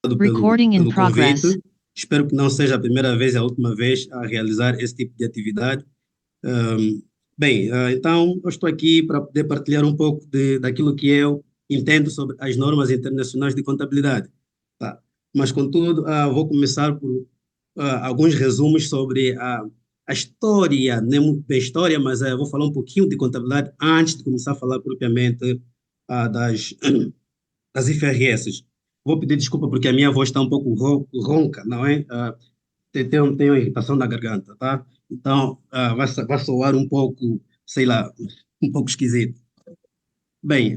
Recording in pelo progress. convite. Espero que não seja a primeira vez e a última vez a realizar esse tipo de atividade. Ahm, Bem, então eu estou aqui para poder partilhar um pouco daquilo que eu entendo sobre as normas internacionais de contabilidade. Tá? Mas, contudo, vou começar por alguns resumos sobre a história, não é muito bem história, mas vou falar um pouquinho de contabilidade antes de começar a falar propriamente das das IFRS. Vou pedir desculpa porque a minha voz está um pouco ronca, não é? Tenho irritação na garganta, tá? Então, vai soar um pouco, sei lá, um pouco esquisito. Bem,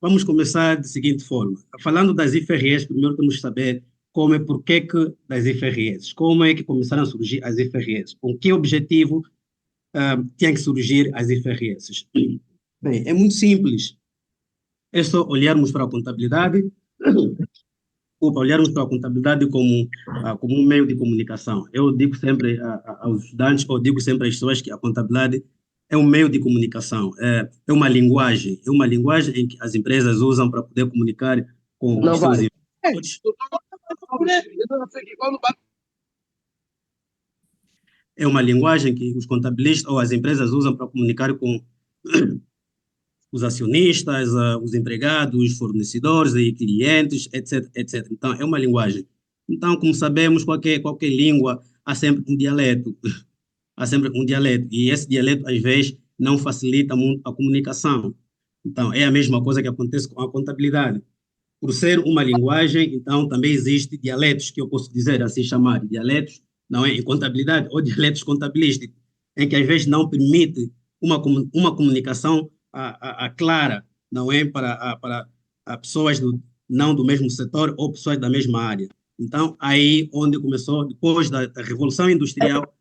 vamos começar da seguinte forma. Falando das IFRS, primeiro temos que saber como e por que das IFRS. Como é que começaram a surgir as IFRS? Com que objetivo tinha que surgir as IFRS? Bem, é muito simples. É só olharmos para a contabilidade, olharmos para a contabilidade como um meio de comunicação. Eu digo sempre aos estudantes, ou digo sempre às pessoas que a contabilidade é um meio de comunicação, é uma linguagem em que as empresas usam para poder comunicar com Não os seus vai. investidores, é uma linguagem que os contabilistas ou as empresas usam para comunicar com os acionistas, os empregados, os fornecedores e clientes, etc, etc. Então, é uma linguagem. Então, como sabemos, qualquer língua há sempre um dialeto, há sempre um dialeto, e esse dialeto, às vezes, não facilita muito a comunicação. Então, é a mesma coisa que acontece com a contabilidade. Por ser uma linguagem, então, também existe dialetos, que eu posso dizer assim, chamar dialetos, não é, em contabilidade, ou dialetos contabilísticos, em que às vezes não permite uma comunicação clara, não é, para pessoas não do mesmo setor ou pessoas da mesma área. Então, aí onde começou, depois da Revolução Industrial,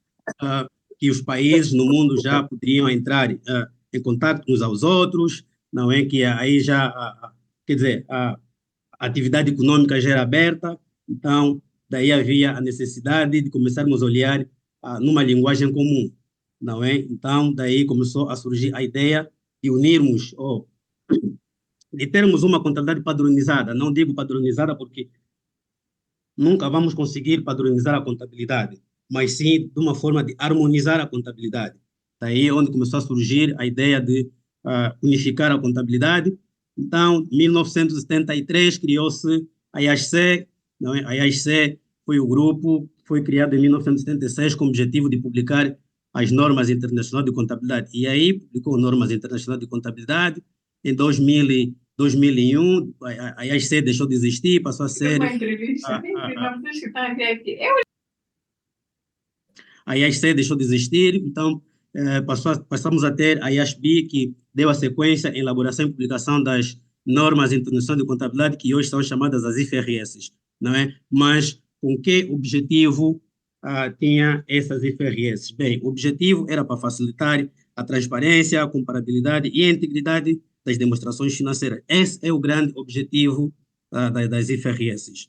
que os países no mundo já poderiam entrar em contato uns aos outros, não é, que aí já, quer dizer, a atividade econômica já era aberta, então daí havia a necessidade de começarmos a olhar numa linguagem comum, não é? Então daí começou a surgir a ideia de unirmos, ou de termos uma contabilidade padronizada. Não digo padronizada porque nunca vamos conseguir padronizar a contabilidade, mas sim de uma forma de harmonizar a contabilidade. Daí é onde começou a surgir a ideia de unificar a contabilidade. Então, em 1973, criou-se a IASC, não é? A IASC foi o grupo que foi criado em 1976 com o objetivo de publicar as normas internacionais de contabilidade. E aí publicou normas internacionais de contabilidade. Em 2001, a IASC deixou de existir, passou a ser Uma entrevista, a IASC deixou de existir, então passamos a ter a IASB, que deu a sequência em elaboração e publicação das normas internacionais de contabilidade, que hoje são chamadas as IFRS, não é? Mas com que objetivo tinha essas IFRS? Bem, o objetivo era para facilitar a transparência, a comparabilidade e a integridade das demonstrações financeiras. Esse é o grande objetivo das IFRS.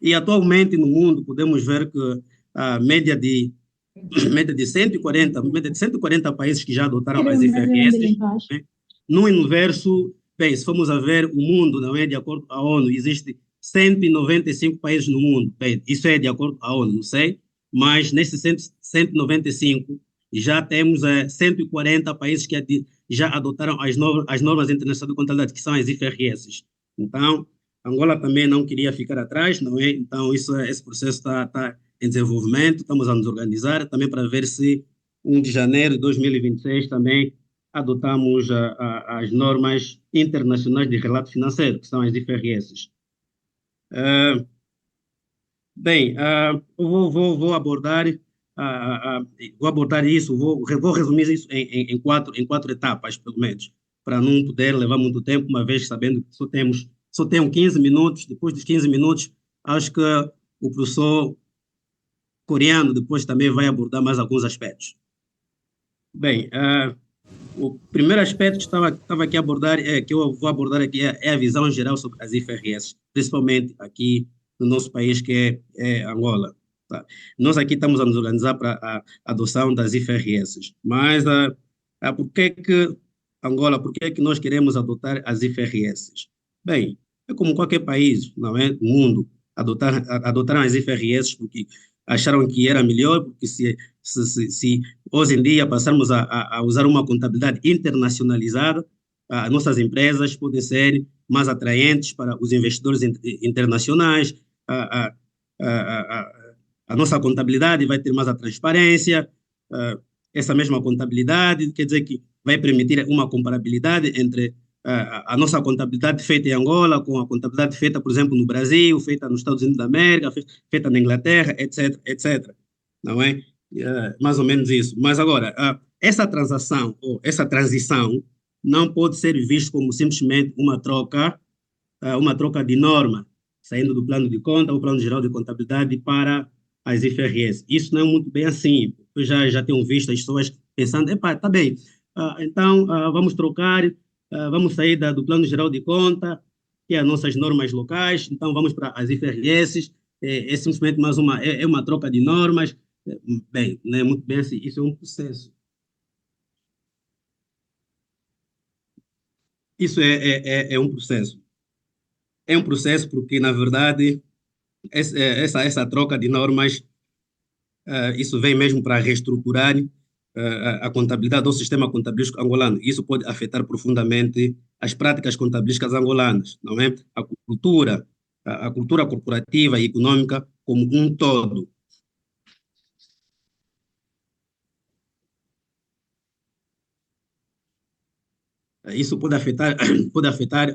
E atualmente no mundo podemos ver que a média de 140 países que já adotaram as IFRS, né? No universo, bem, se formos a ver o mundo, não é, de acordo com a ONU, existe 195 países no mundo. Bem, isso é de acordo com a ONU, não sei, mas nesses 195 já temos 140 países que já adotaram as normas internacionais de contabilidade, que são as IFRS. Então, Angola também não queria ficar atrás, não é? Então, esse processo está em desenvolvimento, estamos a nos organizar também para ver se 1 de janeiro de 2026 também adotamos as normas internacionais de relato financeiro, que são as IFRS. Ah, Bem, eu vou abordar, vou abordar isso, vou resumir isso em quatro etapas, pelo menos, para não poder levar muito tempo, uma vez sabendo que só tenho 15 minutos. Depois dos 15 minutos, acho que o professor coreano depois também vai abordar mais alguns aspectos. Bem, o primeiro aspecto que estava aqui a abordar, que eu vou abordar aqui, é a visão geral sobre as IFRS, principalmente aqui no nosso país, que é Angola. Tá? Nós aqui estamos a nos organizar para a adoção das IFRS, mas por que que Angola, por que que nós queremos adotar as IFRS? Bem, É como qualquer país, não é? Do mundo, adotaram as IFRS porque acharam que era melhor, porque se hoje em dia passarmos a usar uma contabilidade internacionalizada, nossas empresas podem ser mais atraentes para os investidores internacionais, a, a, a nossa contabilidade vai ter mais a transparência, ah, essa mesma contabilidade quer dizer que vai permitir uma comparabilidade entre a nossa contabilidade feita em Angola com a contabilidade feita, por exemplo, no Brasil, feita nos Estados Unidos da América, feita na Inglaterra, etc, etc. Não é? Mais ou menos isso. Mas agora, essa transação ou essa transição não pode ser visto como simplesmente uma troca de norma, saindo do plano de conta, o plano geral de contabilidade para as IFRS. Isso não é muito bem assim. Eu já tenho visto as pessoas pensando, epá, tá bem, então vamos trocar, vamos sair do plano geral de conta, que é as nossas normas locais, então vamos para as IFRS, é simplesmente mais é uma troca de normas. Bem, não é muito bem assim, isso é um processo. Isso é um processo. É um processo porque, na verdade, essa troca de normas, isso vem mesmo para reestruturar a contabilidade do sistema contabilístico angolano. Isso pode afetar profundamente as práticas contabilísticas angolanas, não é? A cultura corporativa e econômica como um todo. Isso pode afetar, pode afetar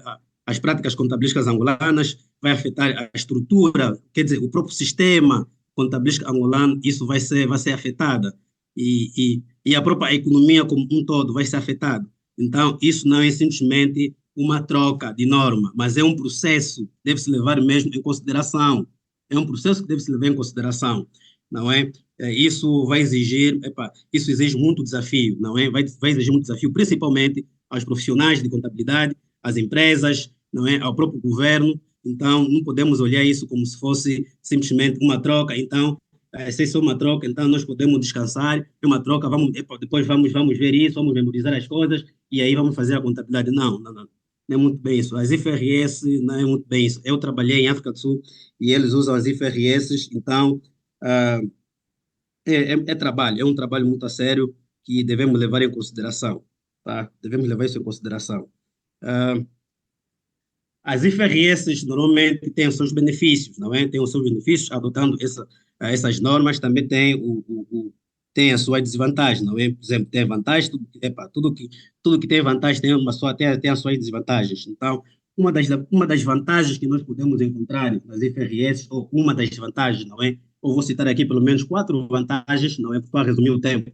as práticas contabilísticas angolanas, vai afetar a estrutura, quer dizer, o próprio sistema contabilístico angolano, isso vai ser afetada. E a própria economia como um todo vai ser afetada. Então, isso não é simplesmente uma troca de norma, mas é um processo que deve se levar mesmo em consideração. É um processo que deve se levar em consideração, não é? Isso vai exigir, isso exige muito desafio, não é? Vai exigir muito desafio, principalmente aos profissionais de contabilidade, às empresas, não é? Ao próprio governo. Então, não podemos olhar isso como se fosse simplesmente uma troca. Então, se isso é uma troca, então nós podemos descansar, é uma troca, depois vamos ver isso, vamos memorizar as coisas e aí vamos fazer a contabilidade. Não, não, não. Não é muito bem isso. As IFRS não é muito bem isso. Eu trabalhei em África do Sul e eles usam as IFRS, então ah, é trabalho, é um trabalho muito a sério que devemos levar em consideração, tá? Devemos levar isso em consideração. Ah, as IFRS normalmente têm os seus benefícios, não é? Têm os seus benefícios, adotando essas normas, também tem a sua desvantagem, não é? Por exemplo, tem vantagem, tudo que tem vantagem tem as suas desvantagens. Então, uma das vantagens que nós podemos encontrar nas IFRS, ou uma das vantagens, não é? Eu vou citar aqui pelo menos quatro vantagens, não é? Para resumir o tempo.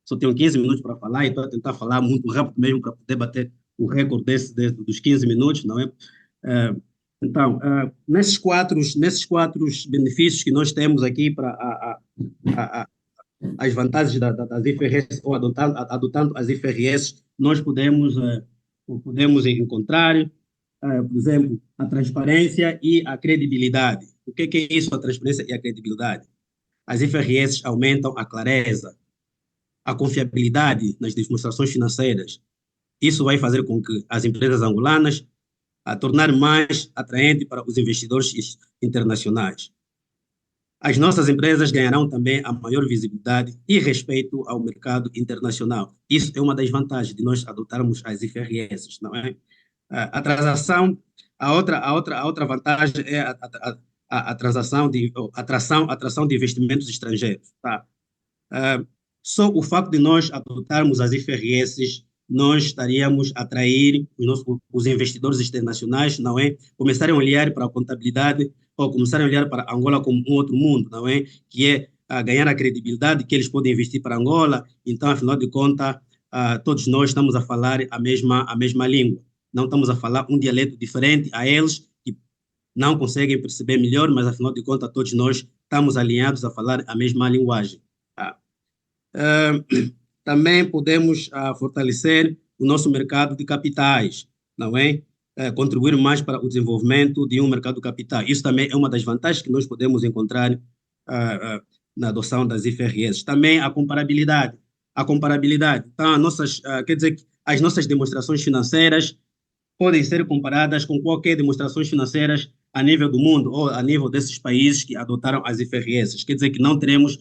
Só tenho 15 minutos para falar e estou a tentar falar muito rápido mesmo para poder bater o recorde dos 15 minutos, não é? Eh, então, nesses quatro benefícios que nós temos aqui para a- as vantagens das IFRS ou adotando as IFRS, nós podemos encontrar, por exemplo, a transparência e a credibilidade. O que é isso, a transparência e a credibilidade? As IFRS aumentam a clareza, a confiabilidade nas demonstrações financeiras. Isso vai fazer com que as empresas angolanas a tornar mais atraente para os investidores internacionais. As nossas empresas ganharão também a maior visibilidade e respeito ao mercado internacional. Isso é uma das vantagens de nós adotarmos as IFRS, não é? A transação, a outra vantagem é a transação atração de investimentos estrangeiros, tá? Ah, Só o facto de nós adotarmos as IFRS, nós estaríamos a atrair os investidores internacionais, não é? Começarem a olhar para a contabilidade ou começarem a olhar para Angola como um outro mundo, não é? Que é ganhar a credibilidade que eles podem investir para Angola. Então, afinal de contas, todos nós estamos a falar a mesma língua. Não estamos a falar um dialeto diferente a eles, que não conseguem perceber melhor, mas afinal de contas, todos nós estamos alinhados a falar a mesma linguagem. Ah, ah, Também podemos fortalecer o nosso mercado de capitais, não é? Contribuir mais para o desenvolvimento de um mercado de capitais. Isso também é uma das vantagens que nós podemos encontrar na adoção das IFRS. Também a comparabilidade. A comparabilidade. Então, quer dizer, que as nossas demonstrações financeiras podem ser comparadas com qualquer demonstrações financeiras a nível do mundo ou a nível desses países que adotaram as IFRS. Quer dizer que não teremos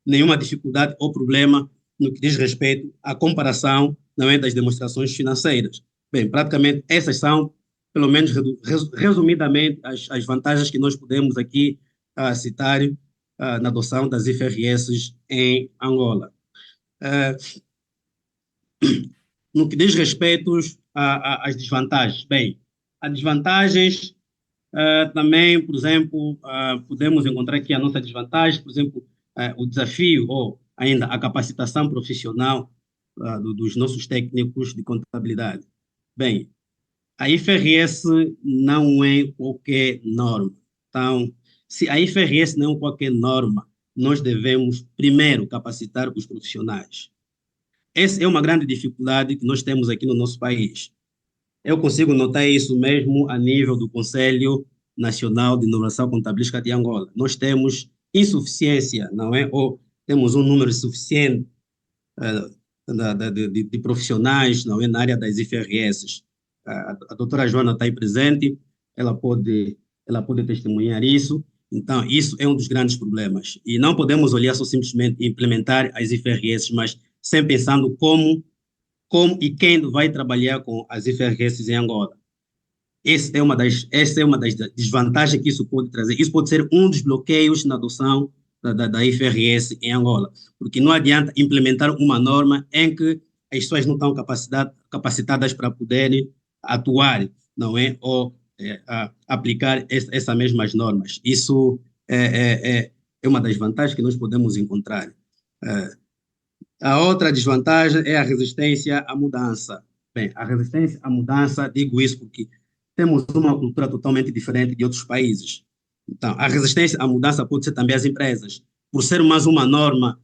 nenhuma dificuldade ou problema no que diz respeito à comparação, não é, das demonstrações financeiras. Bem, praticamente essas são, pelo menos resumidamente, as vantagens que nós podemos aqui citar na adoção das IFRS em Angola. No que diz respeito às desvantagens, bem, as desvantagens também, por exemplo, podemos encontrar aqui a nossa desvantagem, por exemplo, o desafio ou ainda a capacitação profissional dos nossos técnicos de contabilidade. Bem, a IFRS não é qualquer norma. Então, se a IFRS não é qualquer norma, nós devemos primeiro capacitar os profissionais. Essa é uma grande dificuldade que nós temos aqui no nosso país. Eu consigo notar isso mesmo a nível do Conselho Nacional de Inovação Contabilística de Angola. Nós temos insuficiência, não é? Ou temos um número suficiente de profissionais, não é? Na área das IFRS. A doutora Joana está aí presente, ela pode testemunhar isso. Então, isso é um dos grandes problemas. E não podemos olhar só simplesmente implementar as IFRS, mas sempre pensando como e quem vai trabalhar com as IFRS em Angola. Essa é uma das desvantagens que isso pode trazer. Isso pode ser um dos bloqueios na adoção da IFRS em Angola, porque não adianta implementar uma norma em que as pessoas não estão capacitadas para poderem atuar, não é? Ou aplicar essas mesmas normas. Isso é uma das vantagens que nós podemos encontrar. A outra desvantagem é a resistência à mudança. Bem, a resistência à mudança, digo isso porque temos uma cultura totalmente diferente de outros países. Então, a resistência à mudança pode ser também as empresas, por ser mais uma norma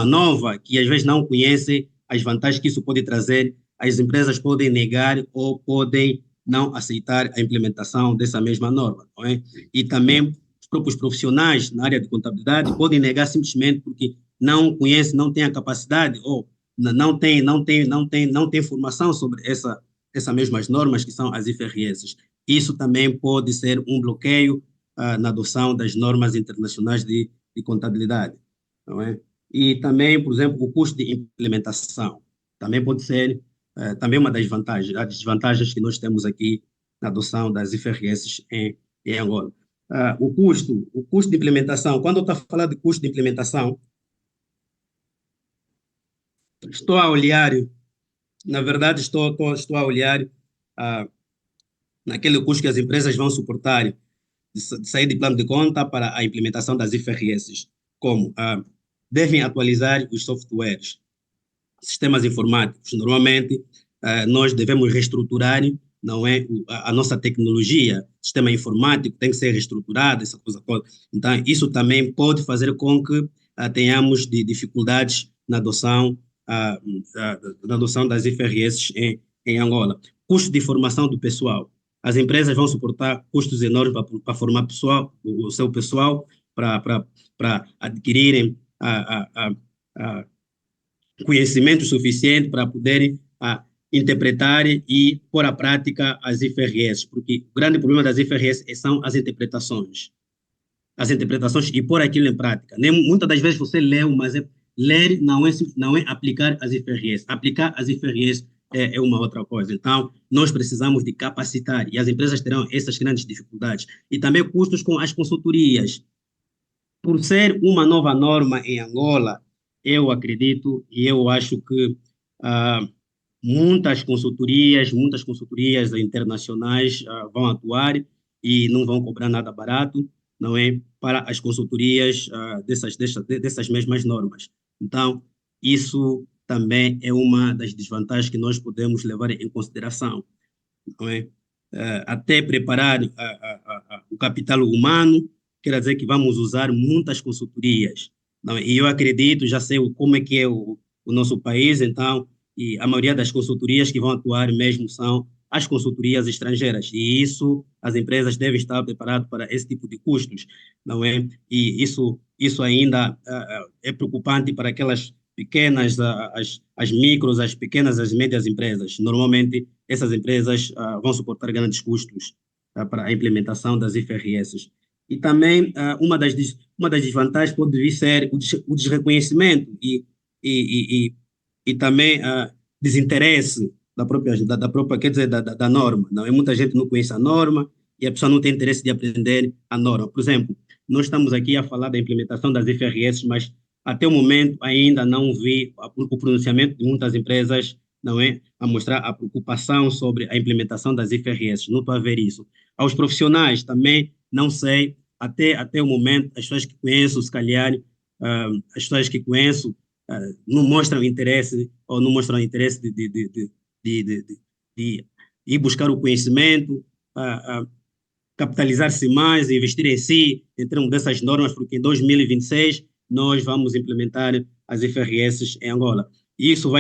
nova, que às vezes não conhecem as vantagens que isso pode trazer, as empresas podem negar ou podem não aceitar a implementação dessa mesma norma, não é? E também os próprios profissionais na área de contabilidade podem negar simplesmente porque não conhecem, não têm a capacidade ou não tem formação sobre essas mesmas normas que são as IFRS. Isso também pode ser um bloqueio na adoção das normas internacionais de contabilidade, não é? E também, por exemplo, o custo de implementação também pode ser também uma das vantagens, as desvantagens que nós temos aqui na adoção das IFRS em Angola. O custo de implementação, quando eu estou a falar de custo de implementação, estou a olhar, na verdade, estou a olhar ah, naquele custo que as empresas vão suportar de sair de plano de conta para a implementação das IFRS, como devem atualizar os softwares, sistemas informáticos. Normalmente, nós devemos reestruturar, não é, a nossa tecnologia, sistema informático tem que ser reestruturado, essa coisa toda. Então, isso também pode fazer com que tenhamos dificuldades na adoção das IFRS em Angola. Custo de formação do pessoal. As empresas vão suportar custos enormes para formar pessoal, o seu pessoal, para adquirirem a conhecimento suficiente para poderem interpretar e pôr à prática as IFRS, porque o grande problema das IFRS são as interpretações. As interpretações e pôr aquilo em prática. Muitas das vezes você lê, mas ler não é aplicar as IFRS. Aplicar as IFRS é uma outra coisa. Então, nós precisamos de capacitar e as empresas terão essas grandes dificuldades. E também custos com as consultorias. Por ser uma nova norma em Angola, eu acredito e eu acho que ah, muitas consultorias internacionais vão atuar e não vão cobrar nada barato, não é, para as consultorias dessas mesmas normas. Então, isso também é uma das desvantagens que nós podemos levar em consideração, não é? Até preparar o capital humano, quer dizer que vamos usar muitas consultorias, não é? E eu acredito, já sei como é que é o nosso país, então, e a maioria das consultorias que vão atuar mesmo são as consultorias estrangeiras, e isso, as empresas devem estar preparadas para esse tipo de custos, não é? E isso ainda é preocupante para aquelas pequenas, as micros, as pequenas, as médias empresas. Normalmente, essas empresas vão suportar grandes custos para a implementação das IFRS. E também uma das desvantagens pode vir ser o desreconhecimento e também desinteresse da própria, quer dizer, da norma. Não é? Muita gente não conhece a norma e a pessoa não tem interesse de aprender a norma. Por exemplo, nós estamos aqui a falar da implementação das IFRS, mas até o momento ainda não vi o pronunciamento de muitas empresas, não é, a mostrar a preocupação sobre a implementação das IFRS. Não estou a ver isso. Aos profissionais também não sei, até o momento, as pessoas que conheço, se calhar, as pessoas que conheço não mostram interesse ou não mostram interesse de ir buscar o conhecimento, capitalizar-se mais, investir em si, em termos dessas normas, porque em 2026 nós vamos implementar as IFRS em Angola. E isso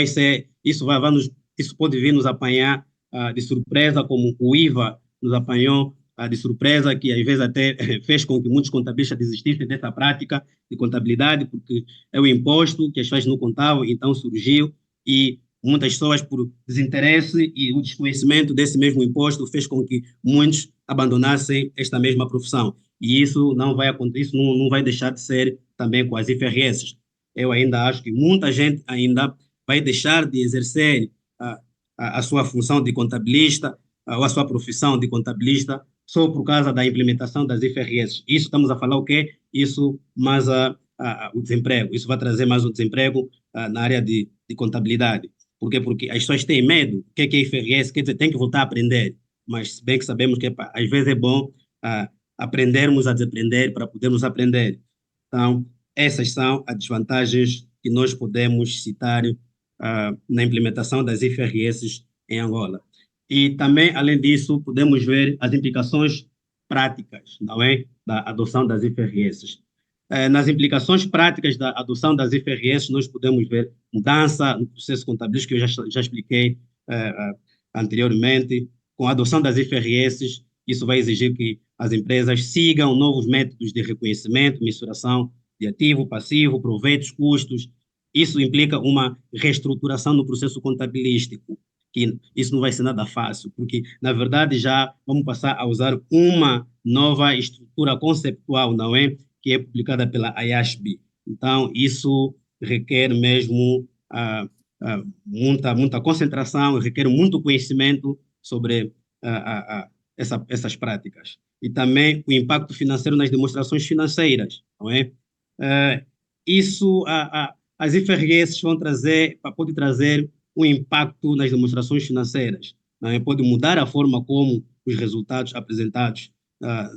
pode vir nos apanhar de surpresa, como o IVA nos apanhou de surpresa, que às vezes até fez com que muitos contabilistas desistissem dessa prática de contabilidade, porque é o imposto que as pessoas não contavam, então surgiu e muitas pessoas, por desinteresse e o desconhecimento desse mesmo imposto, fez com que muitos abandonassem esta mesma profissão. E isso não vai acontecer, isso não vai deixar de ser também com as IFRS. Eu ainda acho que muita gente ainda vai deixar de exercer a sua função de contabilista, ou a sua profissão de contabilista, só por causa da implementação das IFRS. Isso estamos a falar o quê? Isso mais o desemprego. Isso vai trazer mais o desemprego na área de contabilidade. Por quê? Porque as pessoas têm medo. O que é IFRS? Quer dizer, tem que voltar a aprender. Mas, se bem que sabemos que às vezes é bom aprendermos a desaprender para podermos aprender. Então, essas são as desvantagens que nós podemos citar na implementação das IFRS em Angola. E também, além disso, podemos ver as implicações práticas, não é, da adoção das IFRS. Nas implicações práticas da adoção das IFRS, nós podemos ver mudança no processo contabilístico, que eu já expliquei anteriormente. Com a adoção das IFRS, isso vai exigir que as empresas sigam novos métodos de reconhecimento, mensuração de ativo, passivo, proveitos, custos. Isso implica uma reestruturação no processo contabilístico, que isso não vai ser nada fácil, porque, na verdade, já vamos passar a usar uma nova estrutura conceptual, não é? Que é publicada pela IASB. Então, isso requer mesmo muita concentração, requer muito conhecimento sobre essas práticas. E também o impacto financeiro nas demonstrações financeiras, não é? Isso, as IFRS pode trazer um impacto nas demonstrações financeiras, não é? Pode mudar a forma como os resultados apresentados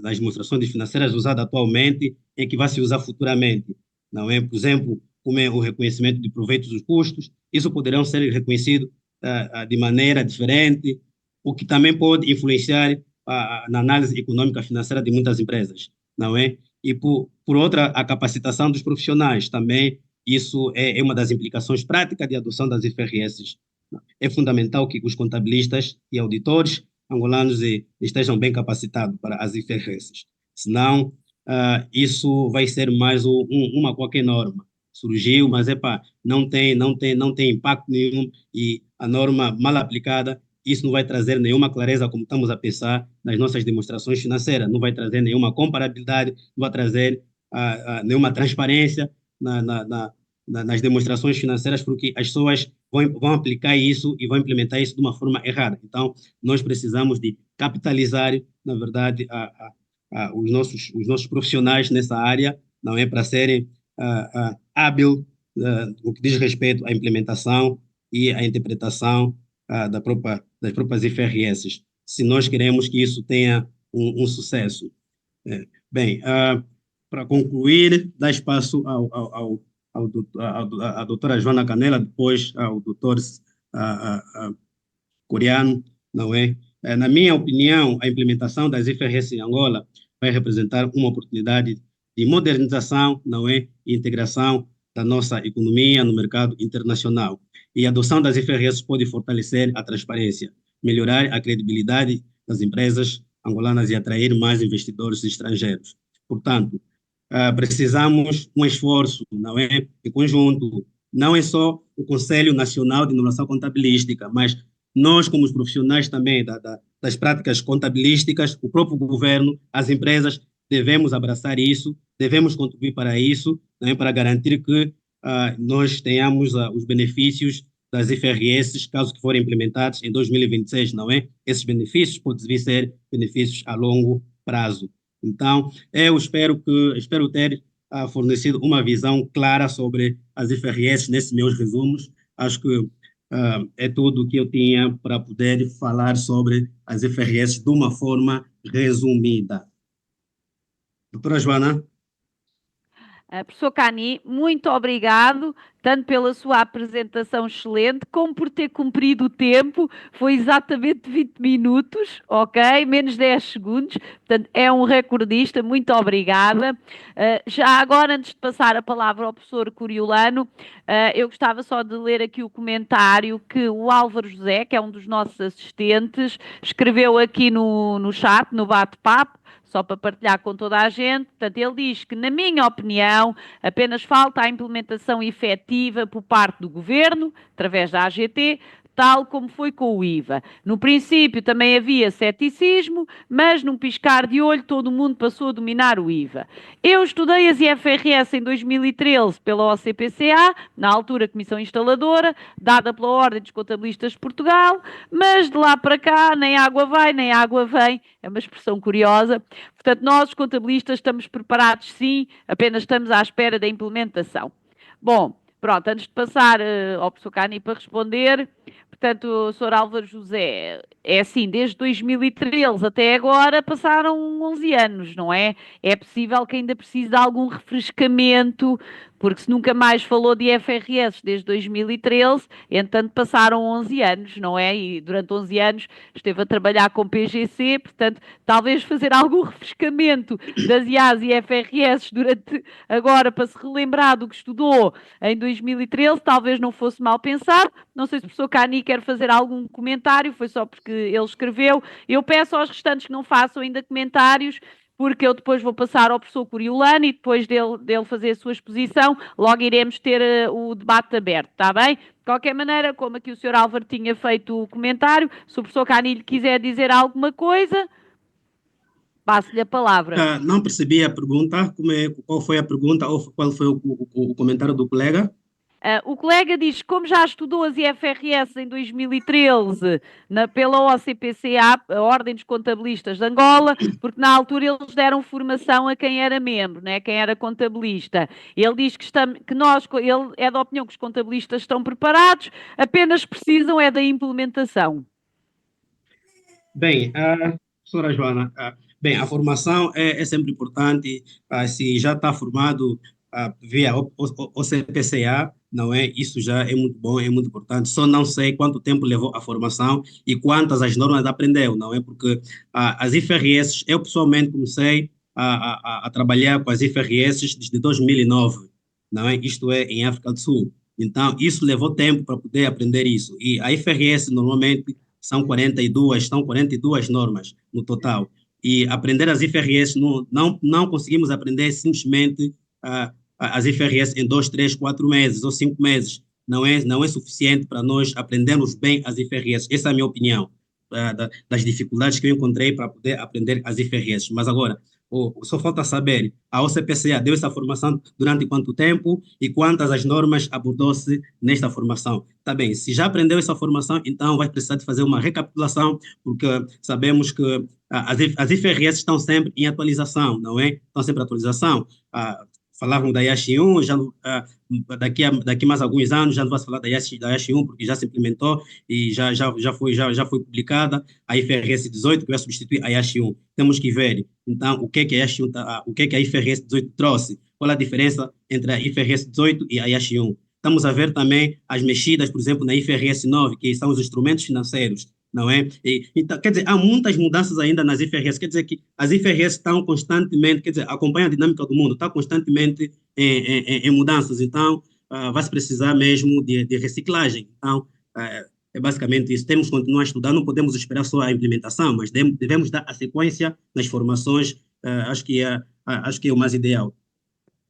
nas demonstrações financeiras usadas atualmente e que vai se usar futuramente, não é? Por exemplo, como é o reconhecimento de proveitos dos custos, isso poderão ser reconhecidos de maneira diferente, o que também pode influenciar na análise econômica financeira de muitas empresas, não é? E por outra, a capacitação dos profissionais também, isso é uma das implicações práticas de adoção das IFRS. É fundamental que os contabilistas e auditores angolanos estejam bem capacitados para as IFRS. Senão, isso vai ser mais uma qualquer norma. Surgiu, mas não tem impacto nenhum e a norma mal aplicada, isso não vai trazer nenhuma clareza como estamos a pensar nas nossas demonstrações financeiras, não vai trazer nenhuma comparabilidade, não vai trazer nenhuma transparência nas demonstrações financeiras, porque as pessoas vão aplicar isso e vão implementar isso de uma forma errada. Então, nós precisamos de capitalizar, na verdade, os nossos profissionais nessa área, não é, para serem hábil no que diz respeito à implementação e à interpretação das próprias IFRS, se nós queremos que isso tenha um sucesso. Bem, para concluir, dá espaço à doutora Joana Canela, depois ao doutor Coreano, não é? Na minha opinião, a implementação das IFRS em Angola vai representar uma oportunidade de modernização, não é? E integração da nossa economia no mercado internacional. E a adoção das IFRS pode fortalecer a transparência, melhorar a credibilidade das empresas angolanas e atrair mais investidores estrangeiros. Portanto, precisamos um esforço, não é? Em conjunto. Não é só o Conselho Nacional de Inovação Contabilística, mas nós, como os profissionais também das práticas contabilísticas, o próprio governo, as empresas, devemos abraçar isso, devemos contribuir para isso, né, para garantir que nós tenhamos os benefícios das IFRS, caso que forem implementados em 2026, não é? Esses benefícios podem vir ser benefícios a longo prazo. Então, eu espero ter fornecido uma visão clara sobre as IFRS nesses meus resumos. Acho que é tudo o que eu tinha para poder falar sobre as IFRS de uma forma resumida. Doutora Joana? Professor Cani, muito obrigado, tanto pela sua apresentação excelente, como por ter cumprido o tempo, foi exatamente 20 minutos, ok? Menos 10 segundos, portanto é um recordista, muito obrigada. Já agora, antes de passar a palavra ao professor Coriolano, eu gostava só de ler aqui o comentário que o Álvaro José, que é um dos nossos assistentes, escreveu aqui no chat, no bate-papo, só para partilhar com toda a gente. Portanto, ele diz que, na minha opinião, apenas falta a implementação efetiva por parte do Governo, através da AGT, tal como foi com o IVA. No princípio também havia ceticismo, mas num piscar de olho todo mundo passou a dominar o IVA. Eu estudei as IFRS em 2013 pela OCPCA, na altura Comissão Instaladora, dada pela Ordem dos Contabilistas de Portugal, mas de lá para cá nem água vai, nem água vem, é uma expressão curiosa. Portanto, nós, os contabilistas, estamos preparados sim, apenas estamos à espera da implementação. Bom, pronto, antes de passar ao professor Cani para responder, portanto, o Sr. Álvaro José, é assim, desde 2013 até agora passaram 11 anos, não é? É possível que ainda precise de algum refrescamento, porque se nunca mais falou de IFRS desde 2013, entanto passaram 11 anos, não é? E durante 11 anos esteve a trabalhar com PGC, portanto, talvez fazer algum refrescamento das IAs e IFRS durante agora para se relembrar do que estudou em 2013, talvez não fosse mal pensado. Não sei se o professor Cani quer fazer algum comentário, foi só porque ele escreveu. Eu peço aos restantes que não façam ainda comentários, porque eu depois vou passar ao professor Coriolano e depois dele fazer a sua exposição, logo iremos ter o debate aberto, está bem? De qualquer maneira, como aqui o Sr. Álvaro tinha feito o comentário, se o professor Cani lhe quiser dizer alguma coisa, passo-lhe a palavra. Não percebi a pergunta, qual foi a pergunta ou qual foi o comentário do colega? O colega diz que, como já estudou as IFRS em 2013 pela OCPCA, a Ordem dos Contabilistas de Angola, porque na altura eles deram formação a quem era membro, né, quem era contabilista. Ele diz ele é da opinião que os contabilistas estão preparados, apenas precisam é da implementação. Bem, professora Joana, bem, a formação é sempre importante. Se já está formado via o CPCA, não é? Isso já é muito bom, é muito importante. Só não sei quanto tempo levou a formação e quantas as normas aprendeu, não é? Porque as IFRS, eu pessoalmente comecei a trabalhar com as IFRS desde 2009, não é? Isto é, em África do Sul. Então, isso levou tempo para poder aprender isso. E a IFRS, normalmente, são 42 normas no total. E aprender as IFRS, não conseguimos aprender simplesmente as IFRS em 2, 3, 4 meses ou 5 meses. Não é suficiente para nós aprendermos bem as IFRS. Essa é a minha opinião, das dificuldades que eu encontrei para poder aprender as IFRS. Mas agora, só falta saber, a OCPCA deu essa formação durante quanto tempo e quantas as normas abordou-se nesta formação. Tá bem, se já aprendeu essa formação, então vai precisar de fazer uma recapitulação, porque sabemos que as IFRS estão sempre em atualização, não é? Estão sempre em atualização. Falavam da IAS 1, daqui mais alguns anos já não vai se falar da IAS 1, porque já se implementou e já foi publicada a IFRS 18, que vai substituir a IAS 1. Temos que ver, então, o que a IAS 1, o que a IFRS 18 trouxe, qual a diferença entre a IFRS 18 e a IAS 1. Estamos a ver também as mexidas, por exemplo, na IFRS 9, que são os instrumentos financeiros, não é? Então, quer dizer, há muitas mudanças ainda nas IFRS, quer dizer que as IFRS estão constantemente, quer dizer, acompanham a dinâmica do mundo, está constantemente em mudanças, então vai-se precisar mesmo de reciclagem. Então, é basicamente isso, temos que continuar a estudar, não podemos esperar só a implementação, mas devemos dar a sequência nas formações, acho que é o mais ideal.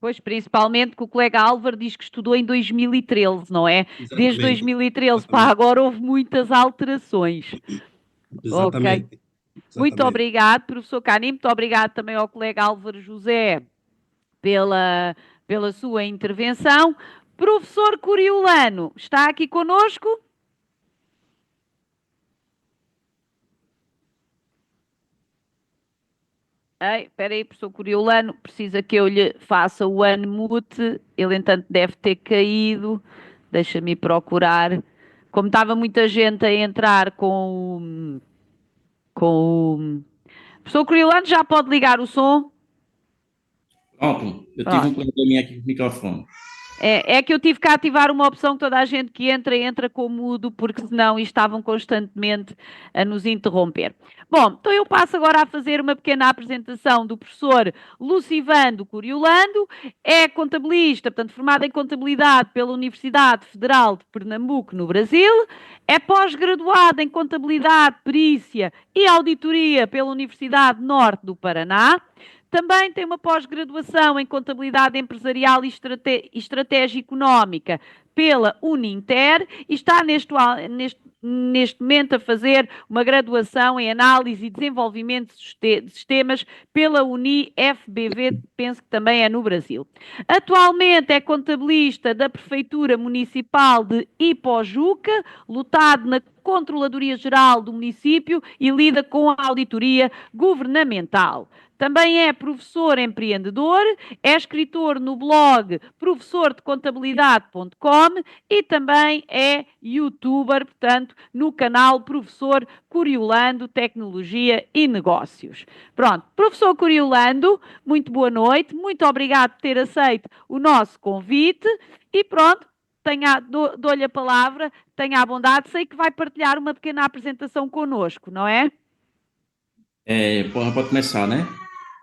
Pois, principalmente que o colega Álvaro diz que estudou em 2013, não é? Desde Exatamente, 2013 para exatamente, agora houve muitas alterações. Ok. exatamente, Muito exatamente. obrigado, professor Cani. Muito obrigado também ao colega Álvaro José pela, pela sua intervenção. Professor Coriolano, está aqui conosco? Espera aí, professor Coriolano, precisa que eu lhe faça o unmute. Ele, entanto, deve ter caído. Deixa-me procurar. Como estava muita gente a entrar com o... Professor Coriolano, já pode ligar o som? Pronto, eu tive um Pronto. probleminha aqui com o microfone. É que eu tive que ativar uma opção que toda a gente que entra, entra com mudo, porque senão estavam constantemente a nos interromper. Bom, então eu passo agora a fazer uma pequena apresentação do professor Lucivando Coriolando, é contabilista, portanto, formado em contabilidade pela Universidade Federal de Pernambuco, no Brasil, é pós-graduado em contabilidade, perícia e auditoria pela Universidade Norte do Paraná. Também tem uma pós-graduação em Contabilidade Empresarial e Estratégia Económica pela Uninter e está neste momento a fazer uma graduação em Análise e Desenvolvimento de Sistemas pela UniFBV, penso que também é no Brasil. Atualmente é contabilista da Prefeitura Municipal de Ipojuca, lotado na Controladoria Geral do município e lida com a auditoria governamental. Também é professor empreendedor, é escritor no blog professordecontabilidade.com e também é youtuber, portanto, no canal Professor Coriolando Tecnologia e Negócios. Pronto, professor Coriolando, muito boa noite, muito obrigado por ter aceito o nosso convite e pronto, dou-lhe a palavra, tenha a bondade, sei que vai partilhar uma pequena apresentação connosco, não é? Pode começar, né?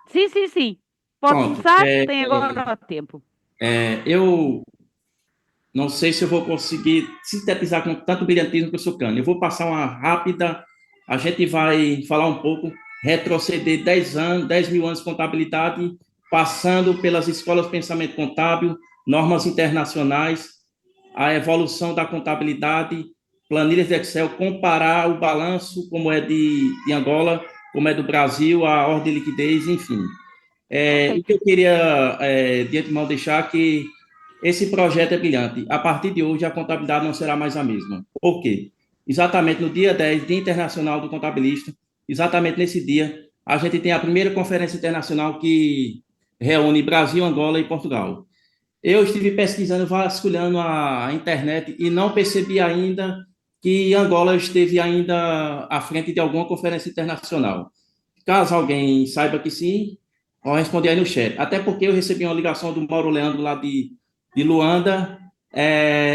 Sim, sim, sim. Pode Pronto. começar, tem agora o tempo. Eu não sei se eu vou conseguir sintetizar com tanto brilhantismo que eu sou cano. Eu vou passar uma rápida. A gente vai falar um pouco, retroceder 10 anos, 10 mil anos de contabilidade, passando pelas escolas de pensamento contábil, normas internacionais, a evolução da contabilidade, planilhas de Excel, comparar o balanço, como é de Angola, como é do Brasil, a ordem de liquidez, enfim. Ok. O que eu queria, de antemão, deixar que esse projeto é brilhante. A partir de hoje, a contabilidade não será mais a mesma. Por quê? Exatamente no dia 10, Dia Internacional do Contabilista, exatamente nesse dia, a gente tem a primeira conferência internacional que reúne Brasil, Angola e Portugal. Eu estive pesquisando, vasculhando a internet e não percebi ainda que Angola esteve ainda à frente de alguma conferência internacional. Caso alguém saiba que sim, pode responder aí no chat. Até porque eu recebi uma ligação do Mauro Leandro lá de Luanda.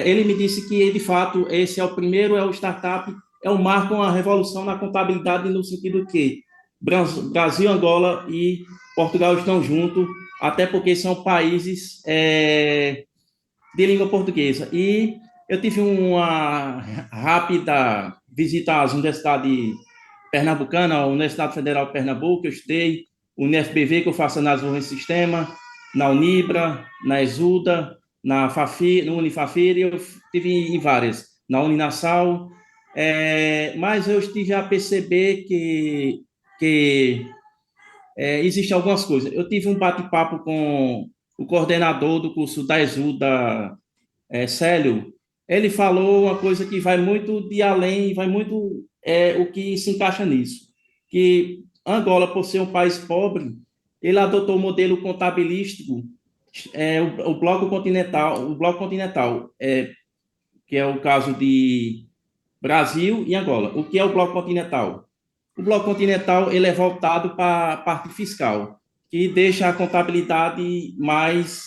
Ele me disse que, de fato, esse é o primeiro, é o startup, é um marco, uma revolução na contabilidade no sentido que Brasil, Angola e Portugal estão juntos, até porque são países de língua portuguesa. E eu tive uma rápida visita às universidades pernambucanas, a Universidade Federal de Pernambuco, eu estudei, UniFBV, que eu faço análise de sistema, na Unibra, na Exuda, na Fafir, no Unifafir, eu tive em várias, na Uninasal, mas eu estive a perceber que existem algumas coisas. Eu tive um bate-papo com o coordenador do curso da Exuda, Célio. Ele falou uma coisa que vai muito de além, vai muito o que se encaixa nisso, que Angola, por ser um país pobre, ele adotou o modelo contabilístico, o bloco continental, que é o caso de Brasil e Angola. O que é o bloco continental? O bloco continental ele é voltado para a parte fiscal, que deixa a contabilidade mais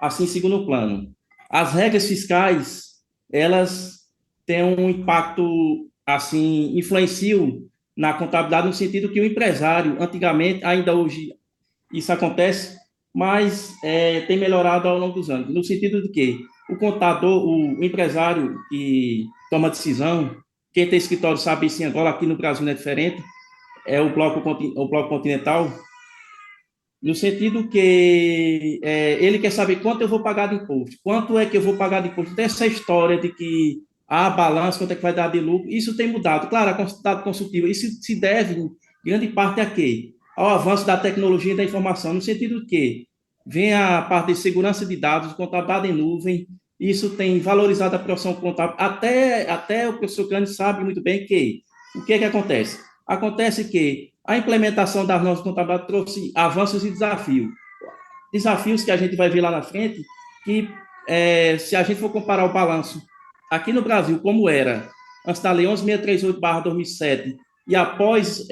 assim em segundo plano. As regras fiscais, elas têm um impacto assim influenciam na contabilidade no sentido que o empresário, antigamente, ainda hoje isso acontece, mas tem melhorado ao longo dos anos, no sentido de que o contador, o empresário que toma decisão, quem tem escritório sabe isso em Angola, aqui no Brasil não é diferente, é o bloco continental, no sentido que ele quer saber quanto eu vou pagar de imposto, quanto é que eu vou pagar de imposto. Tem essa história de que a balança, quanto é que vai dar de lucro, isso tem mudado. Claro, a consulta consultiva, isso se deve, em grande parte, a quê? Ao avanço da tecnologia e da informação, no sentido que vem a parte de segurança de dados, contabilidade em nuvem, isso tem valorizado a profissão contábil. Até o professor Cândido sabe muito bem que o que é que acontece? Acontece que a implementação das normas de contabilidade trouxe avanços e desafios. Desafios que a gente vai ver lá na frente, que se a gente for comparar o balanço aqui no Brasil, como era antes da Lei 11.638/2007 e após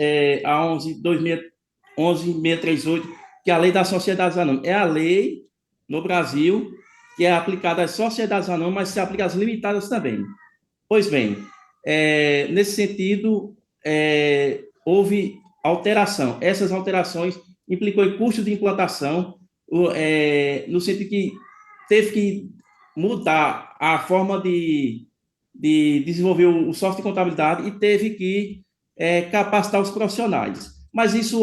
a 11.638, que é a Lei das Sociedades Anônimas. É a lei no Brasil que é aplicada às sociedades anônimas, mas se aplica às limitadas também. Pois bem, nesse sentido, houve alteração. Essas alterações implicou em custo de implantação, no sentido que teve que mudar a forma de desenvolver o software de contabilidade e teve que capacitar os profissionais. Mas isso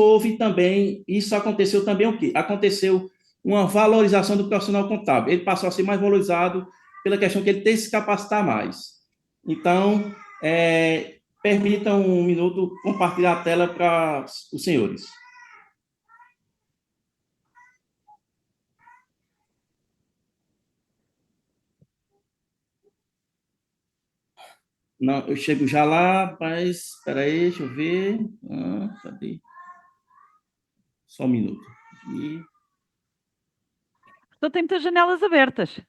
aconteceu também o quê? Aconteceu uma valorização do profissional contábil. Ele passou a ser mais valorizado pela questão que ele tem que se capacitar mais. Então, permitam um minuto compartilhar a tela para os senhores. Não, eu chego já lá, mas espera aí, deixa eu ver. Cadê? Só um minuto. Então tem muitas janelas abertas.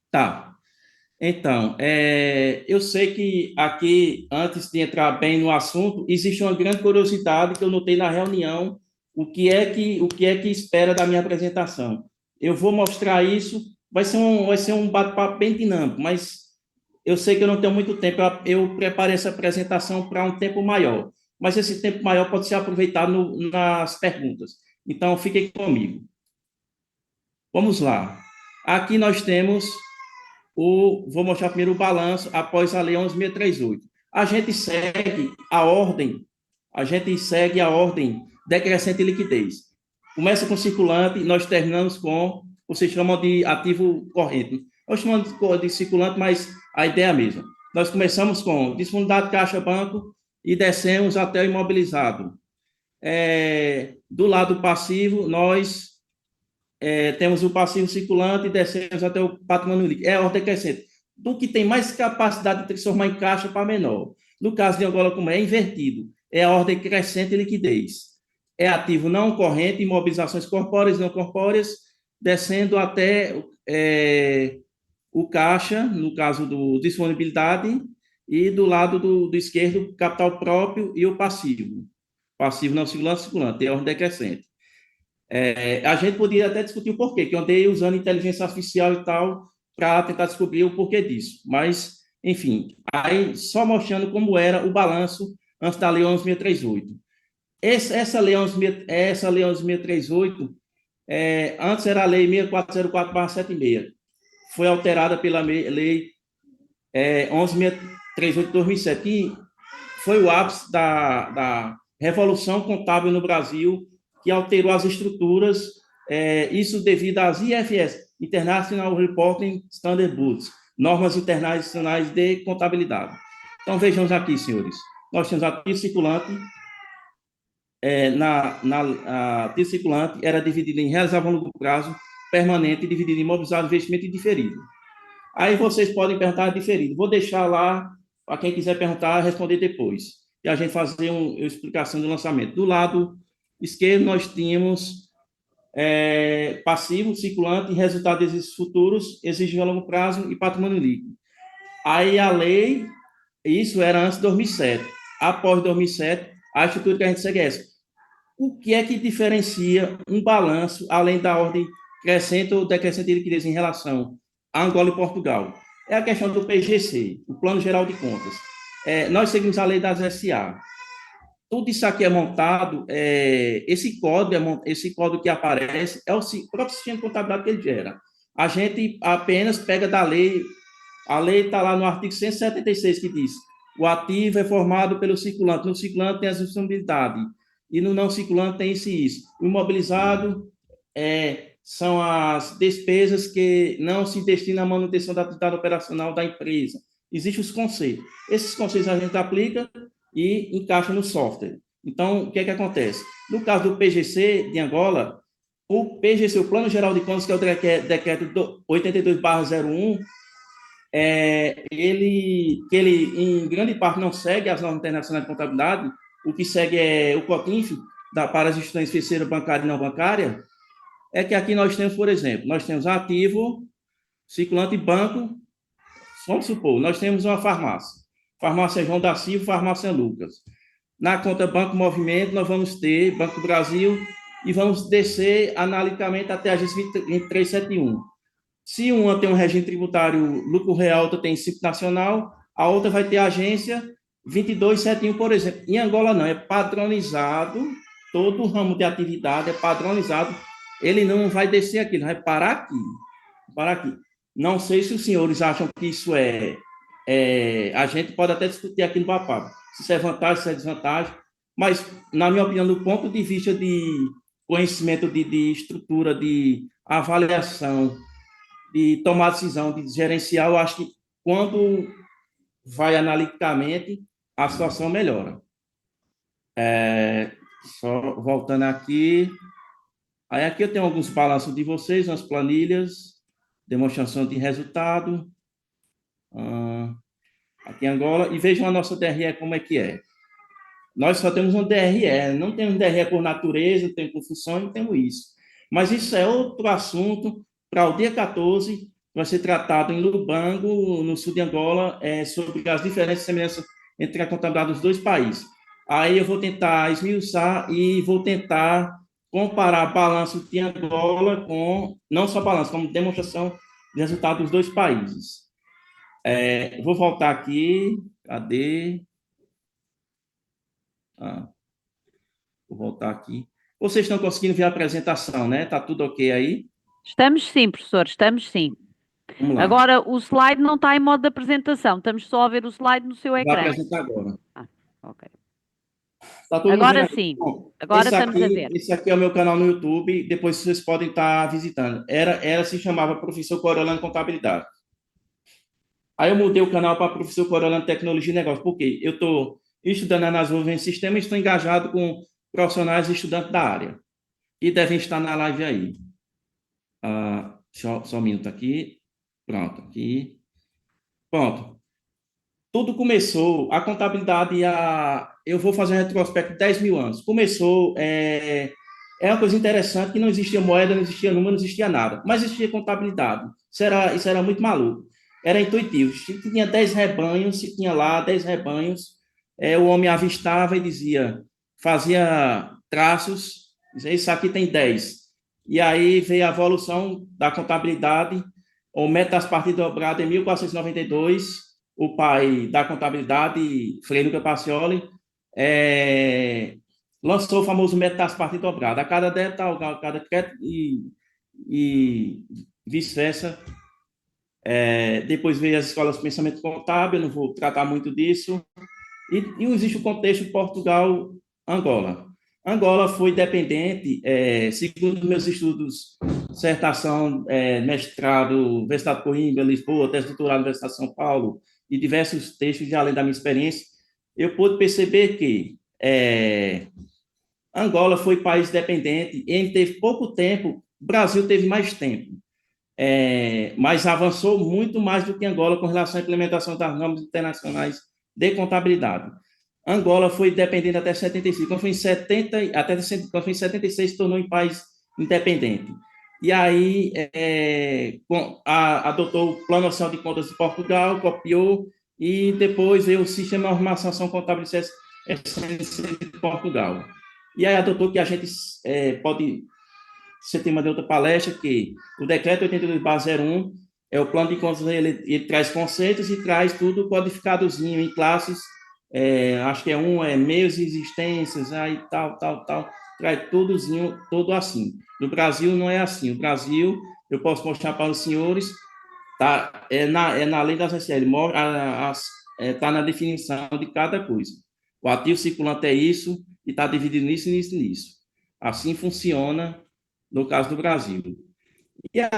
Tá. Então, eu sei que aqui, antes de entrar bem no assunto, existe uma grande curiosidade que eu notei na reunião, o que é que espera da minha apresentação. Eu vou mostrar isso, vai ser um bate-papo bem dinâmico, mas eu sei que eu não tenho muito tempo, eu preparei essa apresentação para um tempo maior, mas esse tempo maior pode ser aproveitado nas perguntas. Então, fiquem comigo. Vamos lá. Aqui nós temos vou mostrar primeiro o balanço após a Lei 11.638. A gente segue a ordem decrescente de liquidez. Começa com circulante, nós terminamos com, vocês chamam de ativo corrente. Nós chamamos de circulante, mas a ideia é a mesma. Nós começamos com disponibilidade caixa banco e descemos até o imobilizado. Do lado passivo, nós temos o passivo circulante e descemos até o patrimônio líquido. É a ordem crescente. Do que tem mais capacidade de transformar em caixa para menor. No caso de Angola, como é invertido, é a ordem crescente de liquidez. É ativo não corrente, imobilizações corpóreas e não corpóreas, descendo até o caixa, no caso do disponibilidade, e do lado do esquerdo, capital próprio e o passivo. Passivo não circulante, circulante, é a ordem decrescente. A gente poderia até discutir o porquê, que eu andei usando inteligência artificial e tal para tentar descobrir o porquê disso. Mas, enfim, aí só mostrando como era o balanço antes da Lei 11.638. Essa Lei 11.638, antes era a Lei 6404/76. Foi alterada pela Lei 11.638 de 2007, que foi o ápice da revolução contábil no Brasil, que alterou as estruturas, isso devido às IFS, International Reporting Standard Books, normas internacionais de contabilidade. Então, vejamos aqui, senhores. Nós temos ativo circulante. Ativo circulante era dividido em realizável a longo prazo, permanente, dividido em imobilizado, investimento e diferido. Aí vocês podem perguntar diferido. Vou deixar lá para quem quiser perguntar, responder depois. E a gente fazer uma explicação do lançamento. Do lado esquerdo, nós tínhamos passivo, circulante, resultado de exercícios futuros, exigível a longo prazo e patrimônio líquido. Aí a lei, isso era antes de 2007. Após 2007, a estrutura que a gente segue é essa. O que é que diferencia um balanço, além da ordem crescente ou decrescente de liquidez em relação a Angola e Portugal? É a questão do PGC, o Plano Geral de Contas. Nós seguimos a lei das SA. Tudo isso aqui é montado, esse código que aparece é o próprio sistema de contabilidade que ele gera. A gente apenas pega da lei, a lei está lá no artigo 176, que diz: o ativo é formado pelo circulante. No circulante tem a disponibilidade. e no não circulante tem-se isso. O imobilizado são as despesas que não se destinam à manutenção da atividade operacional da empresa. Existem os conceitos. Esses conceitos a gente aplica e encaixa no software. Então, o que é que acontece? No caso do PGC de Angola, o PGC, o Plano Geral de Contas, que é o decreto 82/01, ele em grande parte não segue as normas internacionais de contabilidade, o que segue é o COTINF, para as instituições financeiras bancárias e não bancárias, é que aqui nós temos, por exemplo, nós temos ativo, circulante e banco, vamos supor, nós temos uma farmácia João da Silva, farmácia Lucas. Na conta Banco Movimento, nós vamos ter Banco do Brasil e vamos descer analiticamente até a agência 2371. Se uma tem um regime tributário lucro real, outra tem Simples Nacional, a outra vai ter a agência 2271, por exemplo. Em Angola não, é padronizado, todo o ramo de atividade é padronizado, ele não vai descer aqui, ele vai parar aqui. Não sei se os senhores acham que isso a gente pode até discutir aqui no BAPAB, se isso é vantagem, se é desvantagem, mas, na minha opinião, do ponto de vista de conhecimento de estrutura, de avaliação, de tomar decisão, de gerenciar, eu acho que quando vai analiticamente, a situação melhora. Só voltando aqui. Aí aqui eu tenho alguns balanços de vocês, umas planilhas, demonstração de resultado. Aqui em Angola. E vejam a nossa DRE como é que é. Nós só temos um DRE, não temos DRE por natureza, tem por função, não temos isso. Mas isso é outro assunto para o dia 14, vai ser tratado em Lubango, no sul de Angola, sobre as diferenças e semelhanças entre a contabilidade dos dois países. Aí eu vou tentar esmiuçar e vou tentar comparar balanço de Angola com, não só balanço, como demonstração de resultado dos dois países. Vou voltar aqui, cadê? Vou voltar aqui. Vocês estão conseguindo ver a apresentação, né? Está tudo ok aí? Estamos sim, professor, estamos sim. Vamos lá. Agora, o slide não está em modo de apresentação, estamos só a ver o slide no seu Vou ecrã. apresentar agora. Ok. Tá todo mundo Agora vendo aí? sim, Bom, agora estamos a ver. esse aqui é o meu canal no YouTube, depois vocês podem estar visitando. Ela se chamava Professor Coriolano Contabilidade. Aí eu mudei o canal para Professor Coriolano Tecnologia e Negócio, porque eu estou estudando a nuvens de sistema e estou engajado com profissionais e estudantes da área, e devem estar na live aí. Só um minuto aqui. Pronto, aqui. Pronto. Tudo começou, a contabilidade, eu vou fazer um retrospecto de 10 mil anos. Começou, uma coisa interessante, que não existia moeda, não existia número, não existia nada, mas existia contabilidade. Isso era muito maluco. Era intuitivo. Se tinha 10 rebanhos, se tinha lá 10 rebanhos, o homem avistava e dizia, fazia traços, dizia, isso aqui tem 10. E aí veio a evolução da contabilidade, o método das partidas dobradas em 1492, o pai da contabilidade, Frei Luca Pacioli, lançou o famoso método das partidas dobradas. A cada débito, a cada crédito e vice-versa. Depois veio as escolas de pensamento contábil, não vou tratar muito disso. E existe o contexto de Portugal-Angola. Angola foi dependente, segundo meus estudos, dissertação, mestrado, Universidade de Coimbra, Lisboa, tese doutorado, Universidade de São Paulo, e diversos textos, além da minha experiência, eu pude perceber que Angola foi país dependente, ele teve pouco tempo, o Brasil teve mais tempo, mas avançou muito mais do que Angola com relação à implementação das normas internacionais de contabilidade. Angola foi dependente até 75, quando foi em 76 se tornou um país independente. E aí adotou o Plano Nacional de Contas de Portugal, copiou, e depois veio o Sistema de Informação Contábil de Portugal. E aí adotou que a gente pode, ser tema de outra palestra, que o Decreto 82/01 é o plano de contas, ele traz conceitos e traz tudo codificadozinho em classes, acho que meios e existências, aí tal, traz tudo assim. No Brasil não é assim. O Brasil, eu posso mostrar para os senhores, na lei das SL, está na definição de cada coisa. O ativo circulante é isso, e está dividido nisso, nisso e nisso. Assim funciona no caso do Brasil. E aí,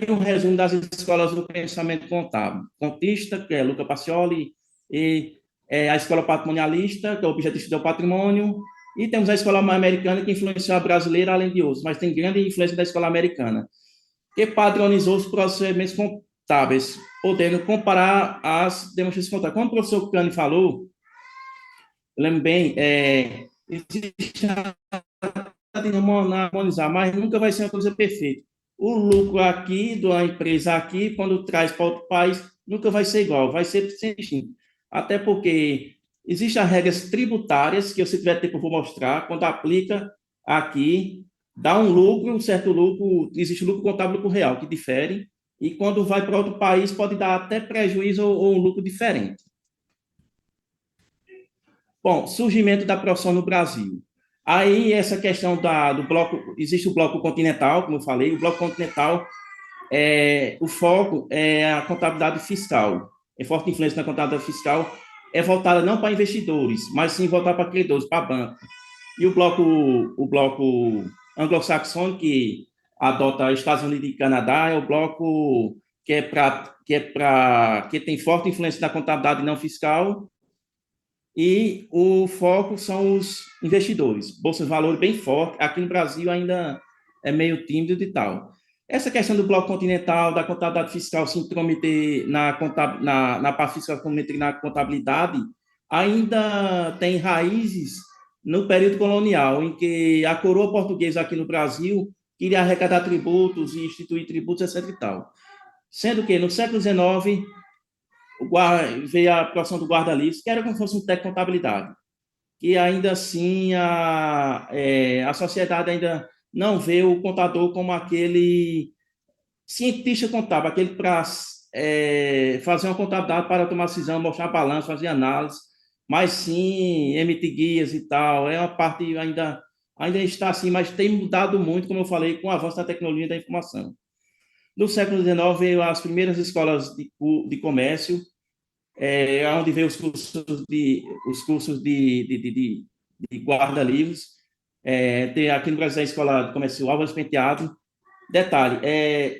um resumo das escolas do pensamento contábil. Contista, que é Luca Pacioli, e a escola patrimonialista, que é o objeto do patrimônio, e temos a escola americana, que influenciou a brasileira, além de outros, mas tem grande influência da escola americana, que padronizou os procedimentos contábeis, podendo comparar as demonstrações contábeis. Como o professor Cani falou, eu lembro bem, existe harmonizar, mas nunca vai ser uma coisa perfeita. O lucro aqui, da empresa aqui, quando traz para outro país, nunca vai ser igual, vai ser sempre distinto. Até porque existem as regras tributárias, que se tiver tempo eu vou mostrar, quando aplica aqui, dá um lucro, um certo lucro, existe lucro contábil e lucro real, que difere, e quando vai para outro país pode dar até prejuízo ou um lucro diferente. Bom, surgimento da profissão no Brasil. Aí, essa questão do bloco, existe o bloco continental, como eu falei, o bloco continental, o foco é a contabilidade fiscal, é forte influência na contabilidade fiscal, é voltada não para investidores, mas sim voltada para credores, para banco. E o bloco anglo-saxônico, que adota Estados Unidos e Canadá, é o bloco que tem forte influência na contabilidade não fiscal, e o foco são os investidores. Bolsa de valores bem forte. Aqui no Brasil ainda é meio tímido e tal. Essa questão do bloco continental, da contabilidade fiscal se intrometer na parte fiscal, se intrometer na contabilidade, ainda tem raízes no período colonial, em que a coroa portuguesa aqui no Brasil queria arrecadar tributos e instituir tributos, etc. e tal. Sendo que no século XIX veio a profissão do guarda-livros, que era como se fosse um técnico de contabilidade, que ainda assim a sociedade ainda não vê o contador como aquele cientista contábil, aquele para fazer uma contabilidade para tomar decisão, mostrar balanço, fazer análise, mas sim emitir guias e tal. É uma parte ainda está assim, mas tem mudado muito, como eu falei, com o avanço da tecnologia e da informação. No século XIX veio as primeiras escolas de comércio, onde veio os cursos de guarda-livros. Tem aqui no Brasil a Escola de Comércio Álvares Penteado. Detalhe,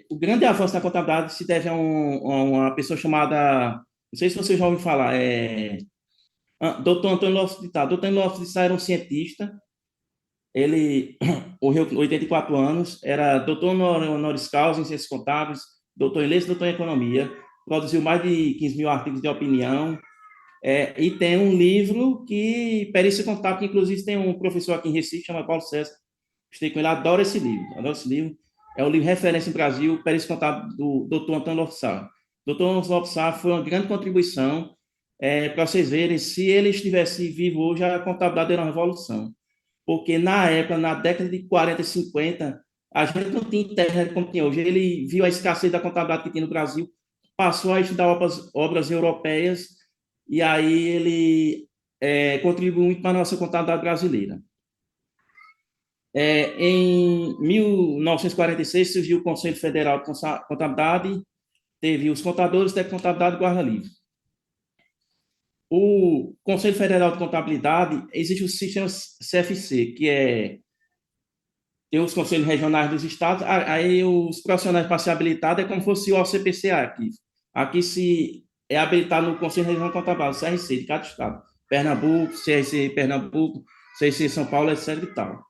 o grande avanço na contabilidade se deve a uma pessoa chamada, não sei se você já ouviu falar, Dr. Antônio Lopes de Sá. Dr. Antônio Lopes de Sá era um cientista, ele morreu com 84 anos, era doutor honoris causa em ciências contábeis, doutor em leis, doutor em economia, produziu mais de 15 mil artigos de opinião, e tem um livro que, Perícia Contábil, que inclusive tem um professor aqui em Recife, chama Paulo César, estive com ele, adoro esse livro, é o livro referência em Brasil, Perícia Contábil, do Dr. Antônio Lopes de Sá. Dr. Antônio Lopes de Sá foi uma grande contribuição, para vocês verem, se ele estivesse vivo hoje, a contabilidade era uma revolução, porque na época, na década de 40 e 50, a gente não tinha internet como tem hoje. Ele viu a escassez da contabilidade que tinha no Brasil, passou a estudar obras europeias, e aí ele contribuiu muito para a nossa contabilidade brasileira. Em 1946, surgiu o Conselho Federal de Contabilidade, teve os contadores, técnico de contabilidade e guarda-livros. O Conselho Federal de Contabilidade, existe o sistema CFC, que tem os conselhos regionais dos estados, aí os profissionais para ser habilitados é como se fosse o OCPCA aqui. Aqui se é habilitado no Conselho Regional de Contabilidade, CRC, de cada estado. Pernambuco, CRC Pernambuco, CRC São Paulo, etc. e tal.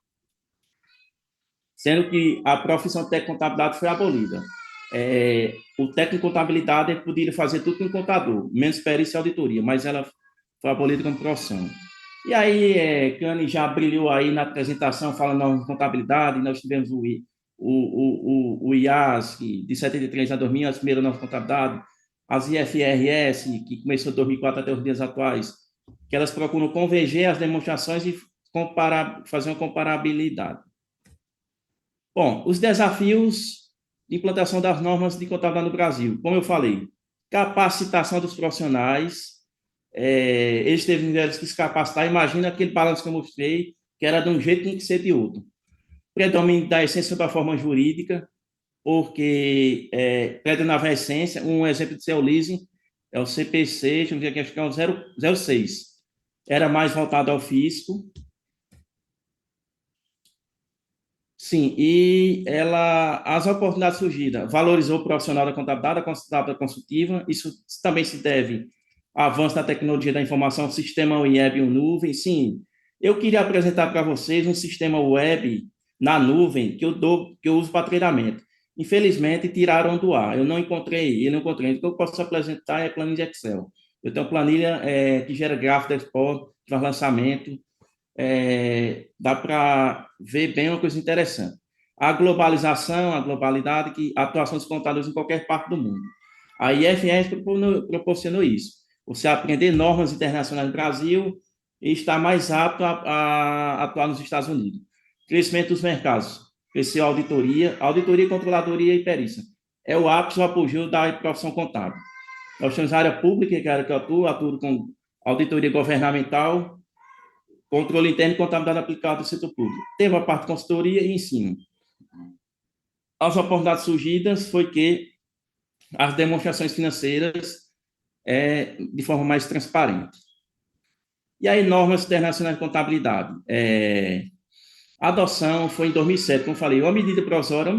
Sendo que a profissão de técnico de contabilidade foi abolida. O técnico de contabilidade poderia fazer tudo com o contador, menos perícia e auditoria, mas ela foi abolida como profissão. E aí, Cani já brilhou aí na apresentação, falando de contabilidade, nós tivemos o IAS, que de 73 a 2000, as primeiras novas contabilidade, as IFRS, que começou em 2004 até os dias atuais, que elas procuram converger as demonstrações e fazer uma comparabilidade. Bom, os desafios de implantação das normas de contabilidade no Brasil. Como eu falei, capacitação dos profissionais, eles teve níveis que se capacitar. Imagina aquele balanço que eu mostrei, que era de um jeito e tinha que ser de outro. Predomínio da essência da forma jurídica, porque predomina a essência. Um exemplo de seu leasing é o CPC, deixa eu ver aqui, acho que é o 06. Era mais voltado ao fisco. Sim, e as oportunidades surgidas, valorizou o profissional da contabilidade, a contabilidade consultiva, isso também se deve ao avanço da tecnologia da informação, sistema web e nuvem. Sim, eu queria apresentar para vocês um sistema web na nuvem que eu uso para treinamento. Infelizmente, tiraram do ar, eu não encontrei, o que eu posso apresentar é planilha de Excel. Eu tenho planilha que gera gráfico de export, para lançamento, dá para ver bem uma coisa interessante. A globalização, a globalidade, que a atuação dos contadores em qualquer parte do mundo. A IFRS proporcionou isso. Você aprender normas internacionais do Brasil e estar mais apto a atuar nos Estados Unidos. Crescimento dos mercados. Cresceu a auditoria, controladoria e perícia. É o ápice, o apogeu da profissão contábil. Nós temos a área pública, que é a área que eu atuo com auditoria governamental, controle interno e contabilidade aplicada do setor público. Teve a parte de consultoria e ensino. As oportunidades surgidas foi que as demonstrações financeiras de forma mais transparente. E aí, normas internacionais de contabilidade. A adoção foi em 2007, como eu falei, uma medida provisória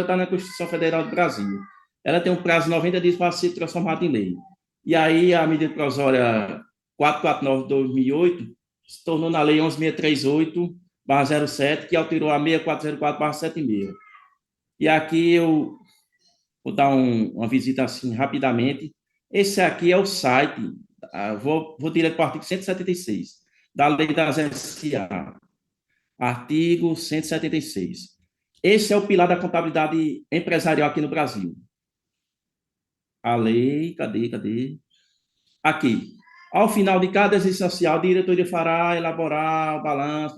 está na Constituição Federal do Brasil. Ela tem um prazo de 90 dias para ser transformada em lei. E aí, a medida provisória 449 de 2008 se tornou na lei 11.638/07, que alterou a 6404/76. E aqui eu vou dar uma visita assim rapidamente. Esse aqui é o site, vou direto para o artigo 176 da Lei das SA. Artigo 176. Esse é o pilar da contabilidade empresarial aqui no Brasil. A lei, cadê? Aqui. Ao final de cada exercício social, a diretoria fará elaborar o balanço,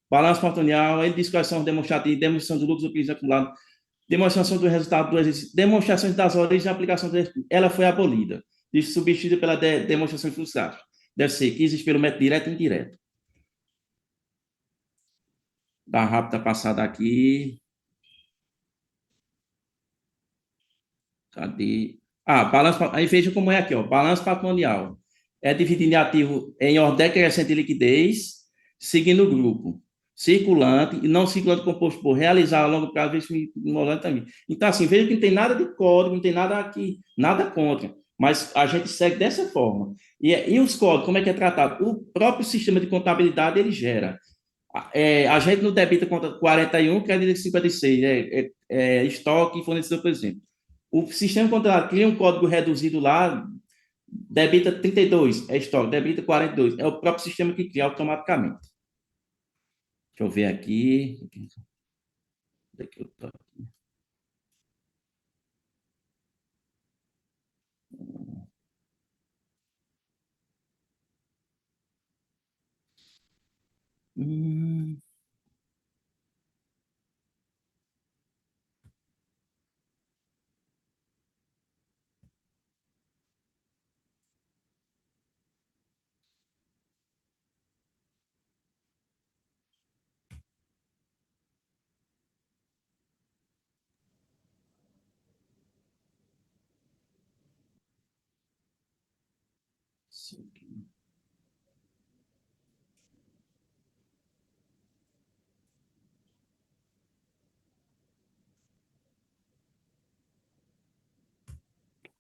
balanço patrimonial, ele diz quais são os demonstrativos, demonstração de lucros ou prejuízo acumulado, demonstração do resultado do exercício, demonstrações das origens e aplicação do exercício. Ela foi abolida, substituída pela demonstração frustrada. Deve ser que existe pelo método direto e indireto. Dá uma rápida passada aqui. Cadê? Balanço, aí veja como é aqui, ó. Balanço patrimonial. É dividido em ativo em ordem decrescente de liquidez, seguindo o grupo. Circulante e não circulante composto por realizar a longo prazo, investimento também. Então, assim, veja que não tem nada de código, não tem nada aqui, nada contra. Mas a gente segue dessa forma. E os códigos, como é que é tratado? O próprio sistema de contabilidade, ele gera. A gente não debita conta 41, crédito 56, estoque e fornecedor, por exemplo. O sistema contábil cria um código reduzido lá, debita 32, é estoque, debita 42. É o próprio sistema que cria automaticamente. Deixa eu ver aqui. Daqui eu tô aqui.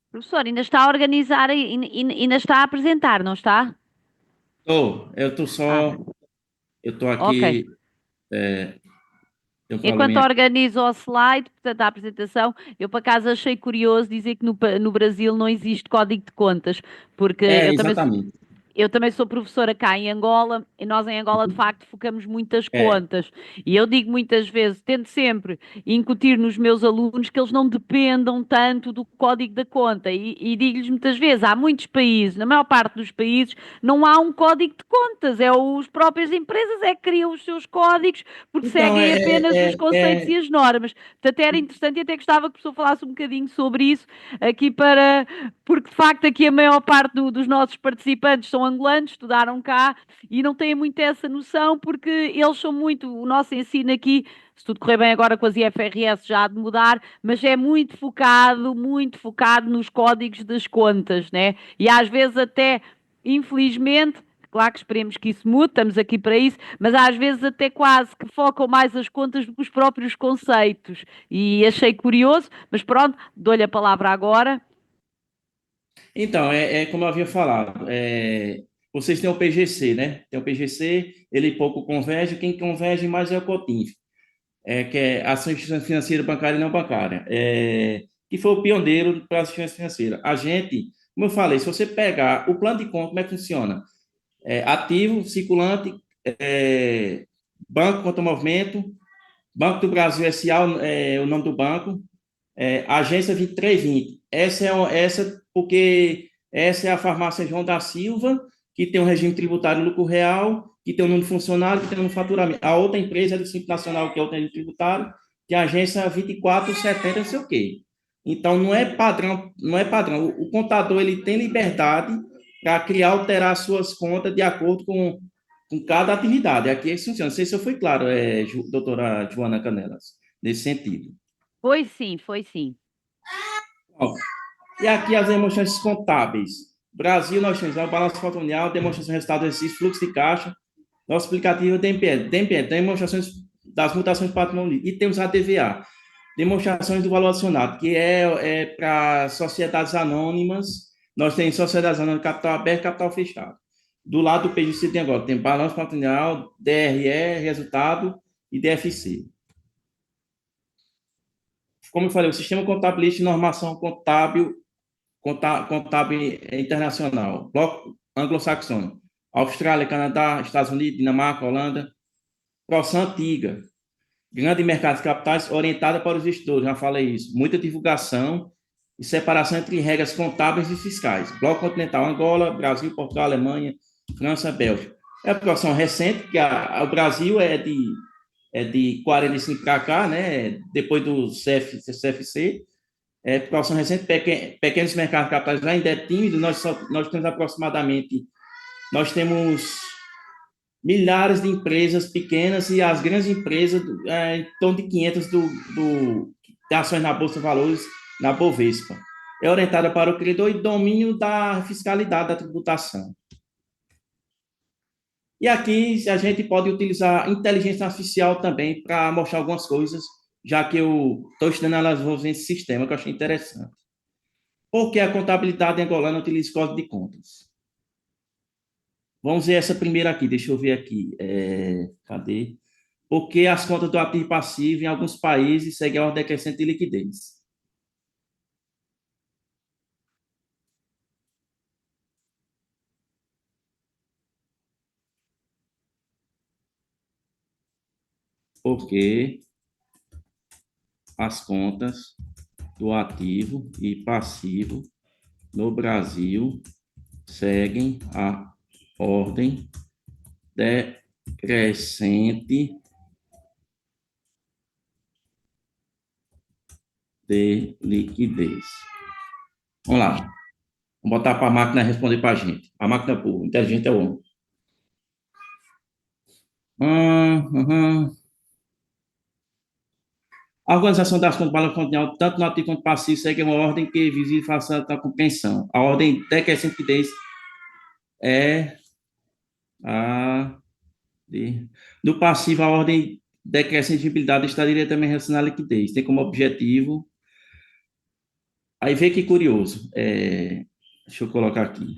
Professor, ainda está a organizar, ainda está a apresentar, não está? Eu estou só. Eu estou Ok. aqui. Tem um Enquanto probleminha. organizo o slide, portanto, a apresentação, eu por acaso achei curioso dizer que no Brasil não existe código de contas, porque Exatamente. eu também sou professora cá em Angola e nós em Angola de facto focamos muitas É. contas e eu digo muitas vezes, tento sempre incutir nos meus alunos que eles não dependam tanto do código da conta e digo-lhes muitas vezes, há muitos países, na maior parte dos países não há um código de contas, é os próprias empresas é que criam os seus códigos porque Então, seguem apenas os conceitos e as normas. Portanto, era interessante e até gostava que o professor falasse um bocadinho sobre isso aqui porque de facto aqui a maior parte dos nossos participantes são angolanos, estudaram cá e não têm muito essa noção porque eles são muito, o nosso ensino aqui, se tudo correr bem agora com as IFRS já há de mudar, mas é muito focado nos códigos das contas, né? E às vezes até, infelizmente, Claro que esperemos que isso mude, estamos aqui para isso, mas às vezes até quase que focam mais as contas do que os próprios conceitos. E achei curioso, mas pronto, dou-lhe a palavra agora. Então, como eu havia falado, vocês têm o PGC, né? Tem o PGC, ele pouco converge, quem converge mais é o COTINF, que é Ação Instituição Financeira Bancária e Não Bancária, que foi o pioneiro para a assistência financeira. A gente, como eu falei, se você pegar o plano de conta, como é que funciona? Ativo, circulante, banco contra movimento, Banco do Brasil S.A. é o nome do banco, agência 2320. Essa porque essa é a farmácia João da Silva, que tem um regime tributário lucro real, que tem um número de funcionário, que tem um número de faturamento. A outra empresa é do Simples Nacional, que é o regime tributário, que é a agência 2470, não sei o quê. Então, não é padrão, não é padrão. O contador, ele tem liberdade para criar, alterar suas contas de acordo com cada atividade. Aqui é isso funciona. Não sei se eu fui claro, doutora Joana Canelas, nesse sentido. Foi sim, foi sim. Ó, e aqui as demonstrações contábeis. Brasil, nós temos o balanço patrimonial, demonstração de resultado do exercício, fluxo de caixa, nosso aplicativo é DMPL, demonstrações das mutações patrimoniais. E temos a DVA, demonstrações do valor acionado, que é para sociedades anônimas. Nós temos sociedades anônimas, capital aberto e capital fechado. Do lado do PGC tem agora, tem balanço patrimonial, DRE, resultado e DFC. Como eu falei, o sistema contabilístico de normação contábil internacional, bloco anglo-saxônico, Austrália, Canadá, Estados Unidos, Dinamarca, Holanda, ProSan antiga, grande mercado de capitais orientada para os investidores, já falei isso, muita divulgação e separação entre regras contábeis e fiscais, bloco continental, Angola, Brasil, Portugal, Alemanha, França, Bélgica. É a ProSan recente, que o Brasil é de 45 para cá, né, depois do CFC, população recente, pequenos mercados de capitais ainda é tímido, nós temos aproximadamente, nós temos milhares de empresas pequenas e as grandes empresas, em torno de 500 de ações na Bolsa de Valores, na Bovespa. É orientada para o credor e domínio da fiscalidade, da tributação. E aqui a gente pode utilizar inteligência artificial também para mostrar algumas coisas, já que eu estou estudando elas nesse sistema, que eu achei interessante. Por que a contabilidade angolana utiliza código de contas? Vamos ver essa primeira aqui, deixa eu ver aqui. Cadê? Porque as contas do ativo e passivo em alguns países seguem a ordem decrescente de liquidez. Porque as contas do ativo e passivo no Brasil seguem a ordem decrescente de liquidez. Vamos lá. Vamos botar para a máquina responder para a gente. A máquina burra, inteligente é o homem. A organização das contas balanço continental, tanto no ativo quanto passivo, segue uma ordem que visa facilitar a compreensão. A ordem decrescente de liquidez é a do passivo, a ordem decrescente de utilidade está diretamente relacionada à liquidez. Tem como objetivo. Aí vê que curioso. Deixa eu colocar aqui.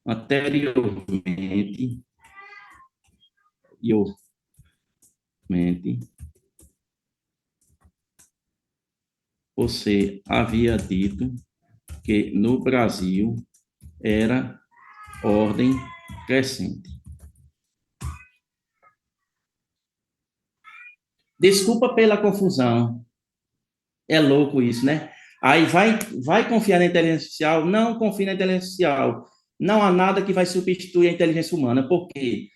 Anteriormente, você havia dito que no Brasil era ordem crescente. Desculpa pela confusão. É louco isso, né? Aí vai confiar na inteligência artificial? Não confie na inteligência artificial. Não há nada que vai substituir a inteligência humana. Por quê?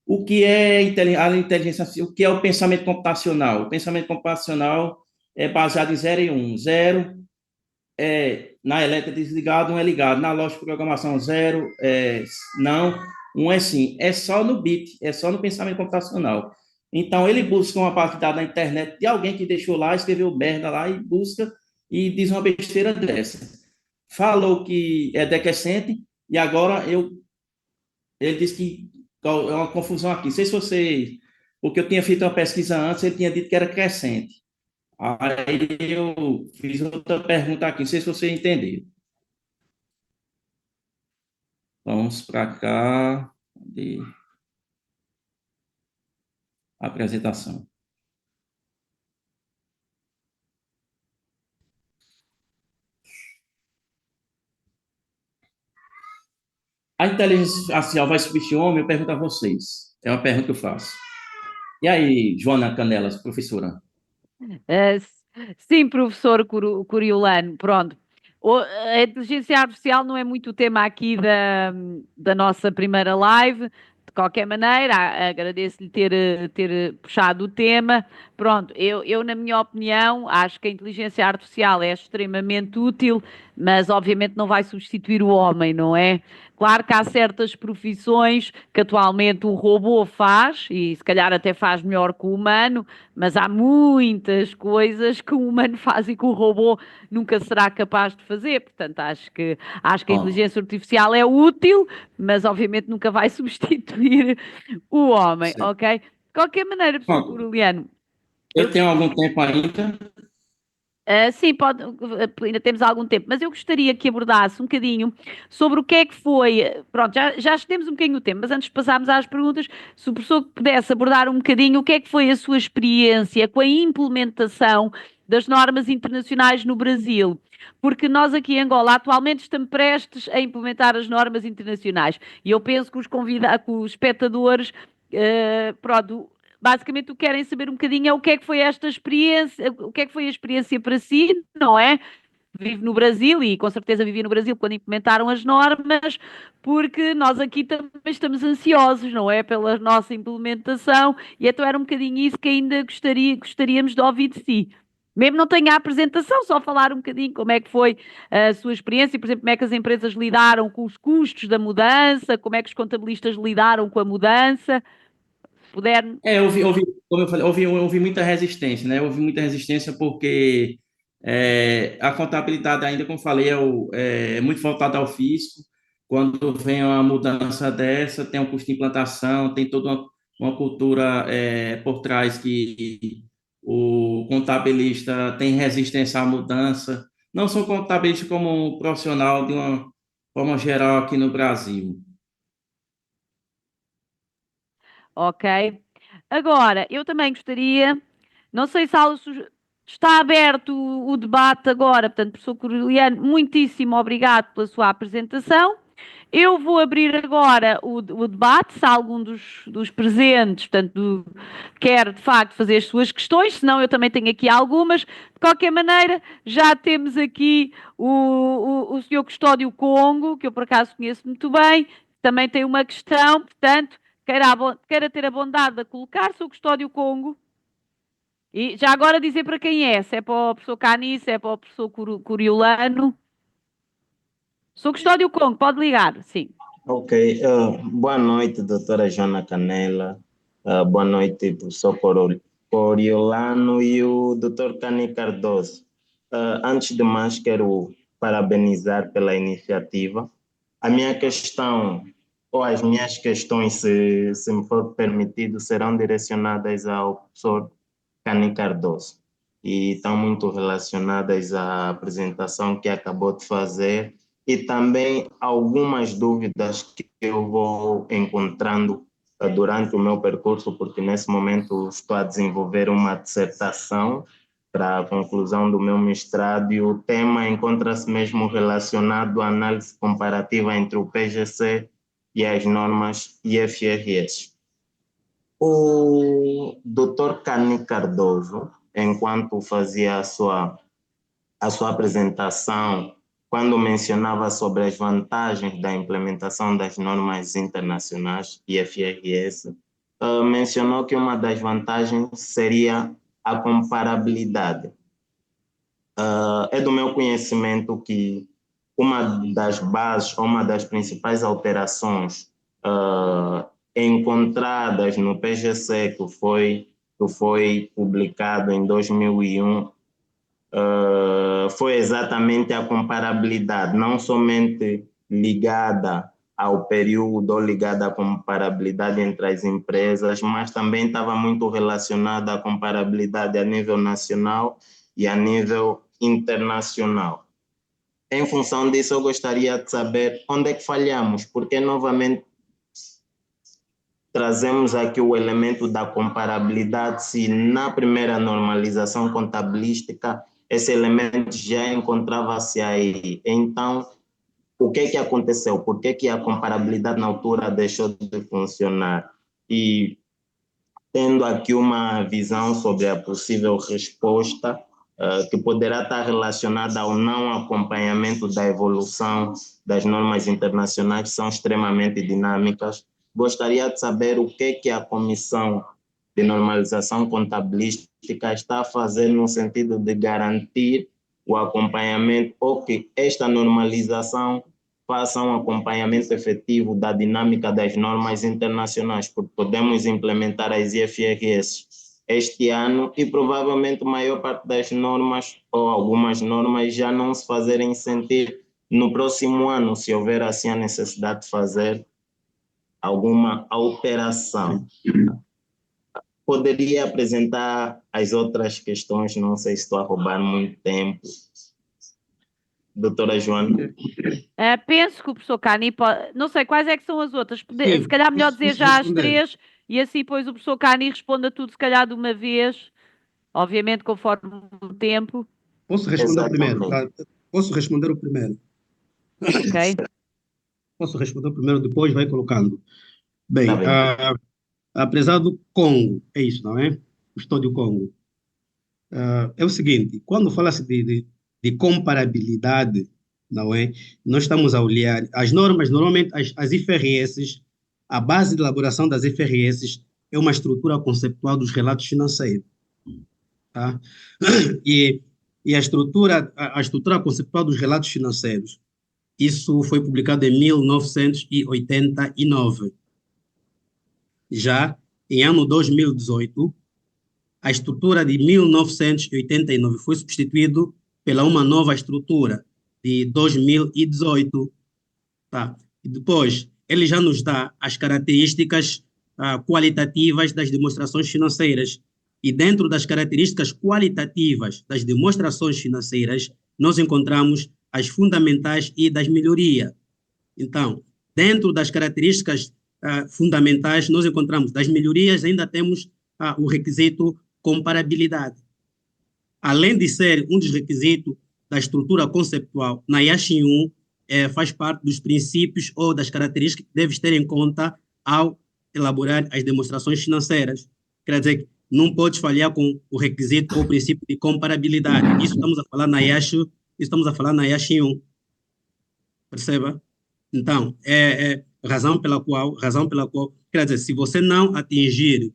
O que é a inteligência artificial? O que é o pensamento computacional? O pensamento computacional é baseado em 0 e 1. 0 é na elétrica desligado, 1 é ligado. Na lógica de programação, 0 é não, 1 é sim. É só no bit, é só no pensamento computacional. Então, ele busca uma parte de dados na internet de alguém que deixou lá, escreveu merda lá e busca e diz uma besteira dessa. Falou que é decrescente e agora eu Ele disse que é uma confusão aqui. Não sei se você... Porque eu tinha feito uma pesquisa antes, ele tinha dito que era crescente. Aí eu fiz outra pergunta aqui, não sei se você entendeu. Vamos para cá, de apresentação. A inteligência artificial vai substituir o homem? Eu pergunto a vocês. É uma pergunta que eu faço. E aí, Joana Canelas, professora? Ah, sim, professor Coriolano, pronto. A inteligência artificial não é muito o tema aqui da nossa primeira live. De qualquer maneira, agradeço-lhe ter puxado o tema. Pronto, na minha opinião, acho que a inteligência artificial é extremamente útil, mas obviamente não vai substituir o homem, não é? Claro que há certas profissões que atualmente o robô faz, e se calhar até faz melhor que o humano, mas há muitas coisas que o humano faz e que o robô nunca será capaz de fazer. Portanto, acho que a Ó, inteligência artificial é útil, mas obviamente nunca vai substituir o homem, certo. ok? De qualquer maneira, professor Pronto. Coroliano, eu Eu tenho algum tempo ainda. sim, ainda temos algum tempo, mas eu gostaria que abordasse um bocadinho sobre o que é que foi. Pronto, já temos um bocadinho o tempo, mas antes de passarmos às perguntas, se o professor pudesse abordar um bocadinho o que é que foi a sua experiência com a implementação das normas internacionais no Brasil. Porque nós aqui em Angola atualmente estamos prestes a implementar as normas internacionais e eu penso que que os espectadores, pronto, basicamente o que querem saber um bocadinho é o que é que foi esta experiência, o que é que foi a experiência para si, não é? Vive no Brasil e com certeza vivia no Brasil quando implementaram as normas, porque nós aqui também estamos ansiosos, não é? Pela nossa implementação, e então era um bocadinho isso que ainda gostaríamos de ouvir de si. Mesmo não tenha a apresentação, só falar um bocadinho como é que foi a sua experiência, por exemplo, como é que as empresas lidaram com os custos da mudança, como é que os contabilistas lidaram com a mudança, se puder. Como eu falei, houve muita resistência, né? Houve muita resistência porque a contabilidade ainda, como eu falei, é muito voltada ao fisco. Quando vem uma mudança dessa, tem um custo de implantação, tem toda uma cultura por trás que o contabilista tem resistência à mudança. Não sou contabilista como um profissional de uma forma geral aqui no Brasil. Ok. Agora, eu também gostaria, não sei se está aberto o debate agora, portanto, professor Coriliano, muitíssimo obrigado pela sua apresentação. Eu vou abrir agora o debate, se algum dos presentes, portanto, quer de facto fazer as suas questões, senão eu também tenho aqui algumas. De qualquer maneira, já temos aqui o senhor Custódio Congo, que eu por acaso conheço muito bem, também tem uma questão, portanto, queira ter a bondade de colocar seu Custódio Congo. E já agora dizer para quem é, se é para o professor Cani, se é para o professor Coriolano. Sou Custódio Congo, pode ligar, sim. Ok, boa noite, doutora Joana Canela, boa noite, professor Coriolano e o doutor Cani Cardoso. Antes de mais, quero parabenizar pela iniciativa. A minha questão, ou as minhas questões, se me for permitido, serão direcionadas ao professor Cani Cardoso e estão muito relacionadas à apresentação que acabou de fazer e também algumas dúvidas que eu vou encontrando durante o meu percurso, porque nesse momento estou a desenvolver uma dissertação para a conclusão do meu mestrado e o tema encontra-se mesmo relacionado à análise comparativa entre o PGC e as normas IFRS. O Dr. Cani Cardoso, enquanto fazia a sua apresentação, quando mencionava sobre as vantagens da implementação das normas internacionais IFRS, mencionou que uma das vantagens seria a comparabilidade. É do meu conhecimento que uma das bases, uma das principais alterações encontradas no PGC, que foi publicado em 2001, foi exatamente a comparabilidade, não somente ligada ao período ligada à comparabilidade entre as empresas, mas também estava muito relacionada à comparabilidade a nível nacional e a nível internacional. Em função disso, eu gostaria de saber onde é que falhamos, porque novamente trazemos aqui o elemento da comparabilidade, se na primeira normalização contabilística esse elemento já encontrava-se aí. Então, o que é que aconteceu? Por que que a comparabilidade na altura deixou de funcionar? E tendo aqui uma visão sobre a possível resposta, que poderá estar relacionada ao não acompanhamento da evolução das normas internacionais, que são extremamente dinâmicas. Gostaria de saber o que é que a Comissão de Normalização Contabilística está a fazer no sentido de garantir o acompanhamento ou que esta normalização faça um acompanhamento efetivo da dinâmica das normas internacionais, porque podemos implementar as IFRS este ano e provavelmente a maior parte das normas ou algumas normas já não se fazerem sentir no próximo ano, se houver assim a necessidade de fazer alguma alteração. Poderia apresentar as outras questões, não sei se estou a roubar muito tempo. Doutora Joana. Penso que o professor Cani pode... Não sei quais é que são as outras. Sim, Se calhar melhor dizer posso já as responder. três e assim depois o professor Cani responda tudo, se calhar de uma vez, obviamente conforme o tempo, Posso responder o primeiro, Exatamente. tá? Posso responder o primeiro. ok? Posso responder o primeiro, depois vai colocando. Tá Bem, bem. apesar do Congo, é isso, não é? O Estado do Congo. É o seguinte, quando fala-se de comparabilidade, não é? Nós estamos a olhar as normas, normalmente as IFRS, a base de elaboração das IFRS é uma estrutura conceptual dos relatos financeiros, tá? E, e a estrutura conceptual dos relatos financeiros, isso foi publicado em 1989. Já em ano 2018, a estrutura de 1989 foi substituído pela uma nova estrutura de 2018, tá? E depois, ele já nos dá as características qualitativas das demonstrações financeiras. E dentro das características qualitativas das demonstrações financeiras, nós encontramos as fundamentais e das melhorias. Então, dentro das características fundamentais, nós encontramos das melhorias, ainda temos o requisito comparabilidade. Além de ser um dos requisitos da estrutura conceptual, na IASH 1 faz parte dos princípios ou das características que deves ter em conta ao elaborar as demonstrações financeiras. Quer dizer que não podes falhar com o requisito ou o princípio de comparabilidade. Isso estamos a falar na IASH 1. Perceba? Então, razão pela qual, quer dizer, se você não atingir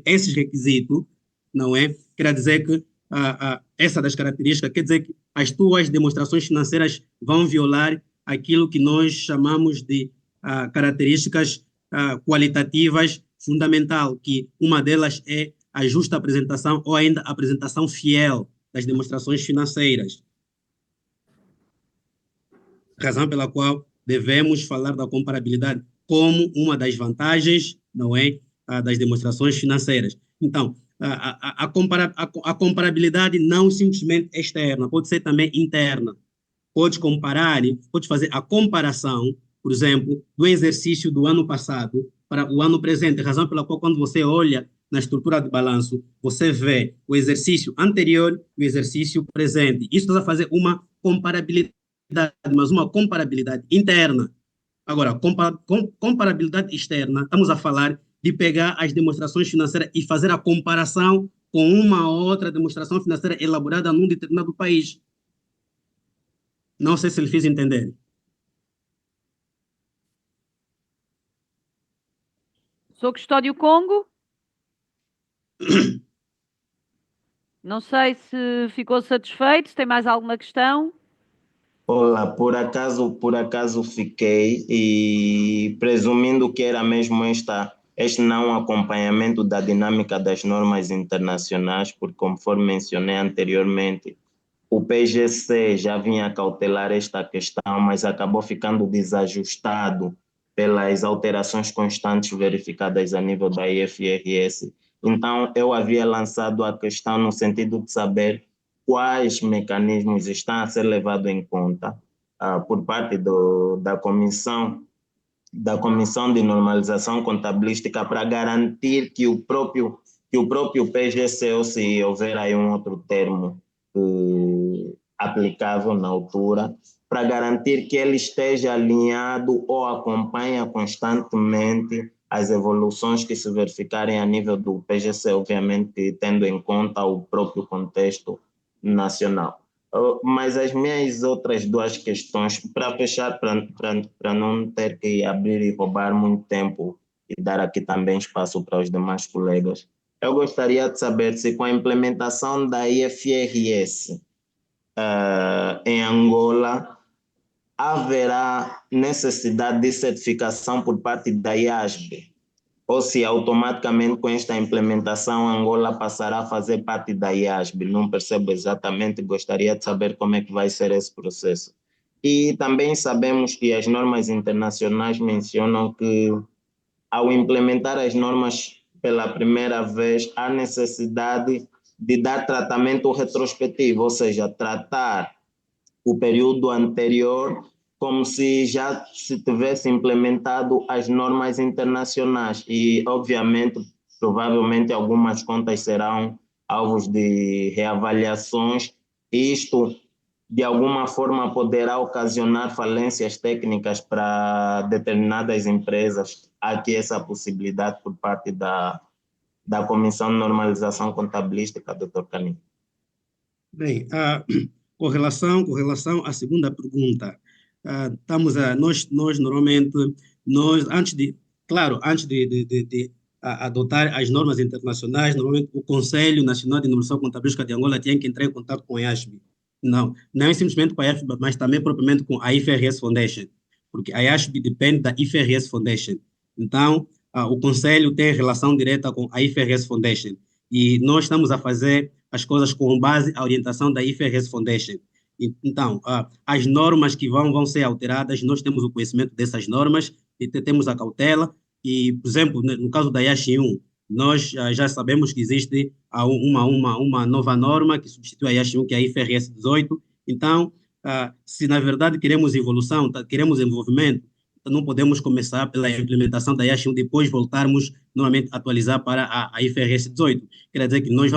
esses requisitos, não é? Quer dizer que essa das características, quer dizer que as tuas demonstrações financeiras vão violar aquilo que nós chamamos de características qualitativas fundamental, que uma delas é a justa apresentação ou ainda a apresentação fiel das demonstrações financeiras. Razão pela qual devemos falar da comparabilidade como uma das vantagens, não é, das demonstrações financeiras. Então, a comparabilidade não simplesmente externa, pode ser também interna. Pode comparar, pode fazer a comparação, por exemplo, do exercício do ano passado para o ano presente, razão pela qual quando você olha na estrutura de balanço, você vê o exercício anterior e o exercício presente. Isso vai fazer uma comparabilidade, mas uma comparabilidade interna. Agora, comparabilidade externa, estamos a falar de pegar as demonstrações financeiras e fazer a comparação com uma outra demonstração financeira elaborada num determinado país. Não sei se ele fez entender. Sou Custódio Congo. Não sei se ficou satisfeito, se tem mais alguma questão. Olá, por acaso fiquei e presumindo que era mesmo este não acompanhamento da dinâmica das normas internacionais, porque conforme mencionei anteriormente, o PGC já vinha a cautelar esta questão, mas acabou ficando desajustado pelas alterações constantes verificadas a nível da IFRS. Então, eu havia lançado a questão no sentido de saber quais mecanismos estão a ser levados em conta por parte da Comissão de Normalização Contabilística para garantir que o próprio PGC, ou se houver aí um outro termo aplicável na altura, para garantir que ele esteja alinhado ou acompanha constantemente as evoluções que se verificarem a nível do PGC, obviamente tendo em conta o próprio contexto nacional. Mas as minhas outras duas questões, para fechar, para não ter que abrir e roubar muito tempo e dar aqui também espaço para os demais colegas, eu gostaria de saber se com a implementação da IFRS em Angola, haverá necessidade de certificação por parte da IASB, ou se automaticamente com esta implementação Angola passará a fazer parte da IASB. Não percebo exatamente, gostaria de saber como é que vai ser esse processo. E também sabemos que as normas internacionais mencionam que ao implementar as normas pela primeira vez, há necessidade de dar tratamento retrospectivo, ou seja, tratar o período anterior como se já se tivesse implementado as normas internacionais e, obviamente, provavelmente algumas contas serão alvos de reavaliações. Isto, de alguma forma, poderá ocasionar falências técnicas para determinadas empresas. Há aqui essa possibilidade por parte da Comissão de Normalização Contabilística, Dr. Canini. Bem, com relação à segunda pergunta, nós normalmente, antes de adotar as normas internacionais, normalmente o Conselho Nacional de Normalização Contabilística de Angola tinha que entrar em contato com a IASB. Não é simplesmente com a IASB, mas também propriamente com a IFRS Foundation, porque a IASB depende da IFRS Foundation. Então, o Conselho tem relação direta com a IFRS Foundation e nós estamos a fazer as coisas com base à orientação da IFRS Foundation. Então, as normas que vão ser alteradas, nós temos o conhecimento dessas normas e temos a cautela. E, por exemplo, no caso da IASH 1, nós já sabemos que existe uma nova norma que substitui a IASH 1, que é a IFRS 18. Então, se na verdade queremos evolução, queremos desenvolvimento, não podemos começar pela implementação da IASH 1, depois voltarmos novamente a atualizar para a IFRS 18. Quer dizer que nós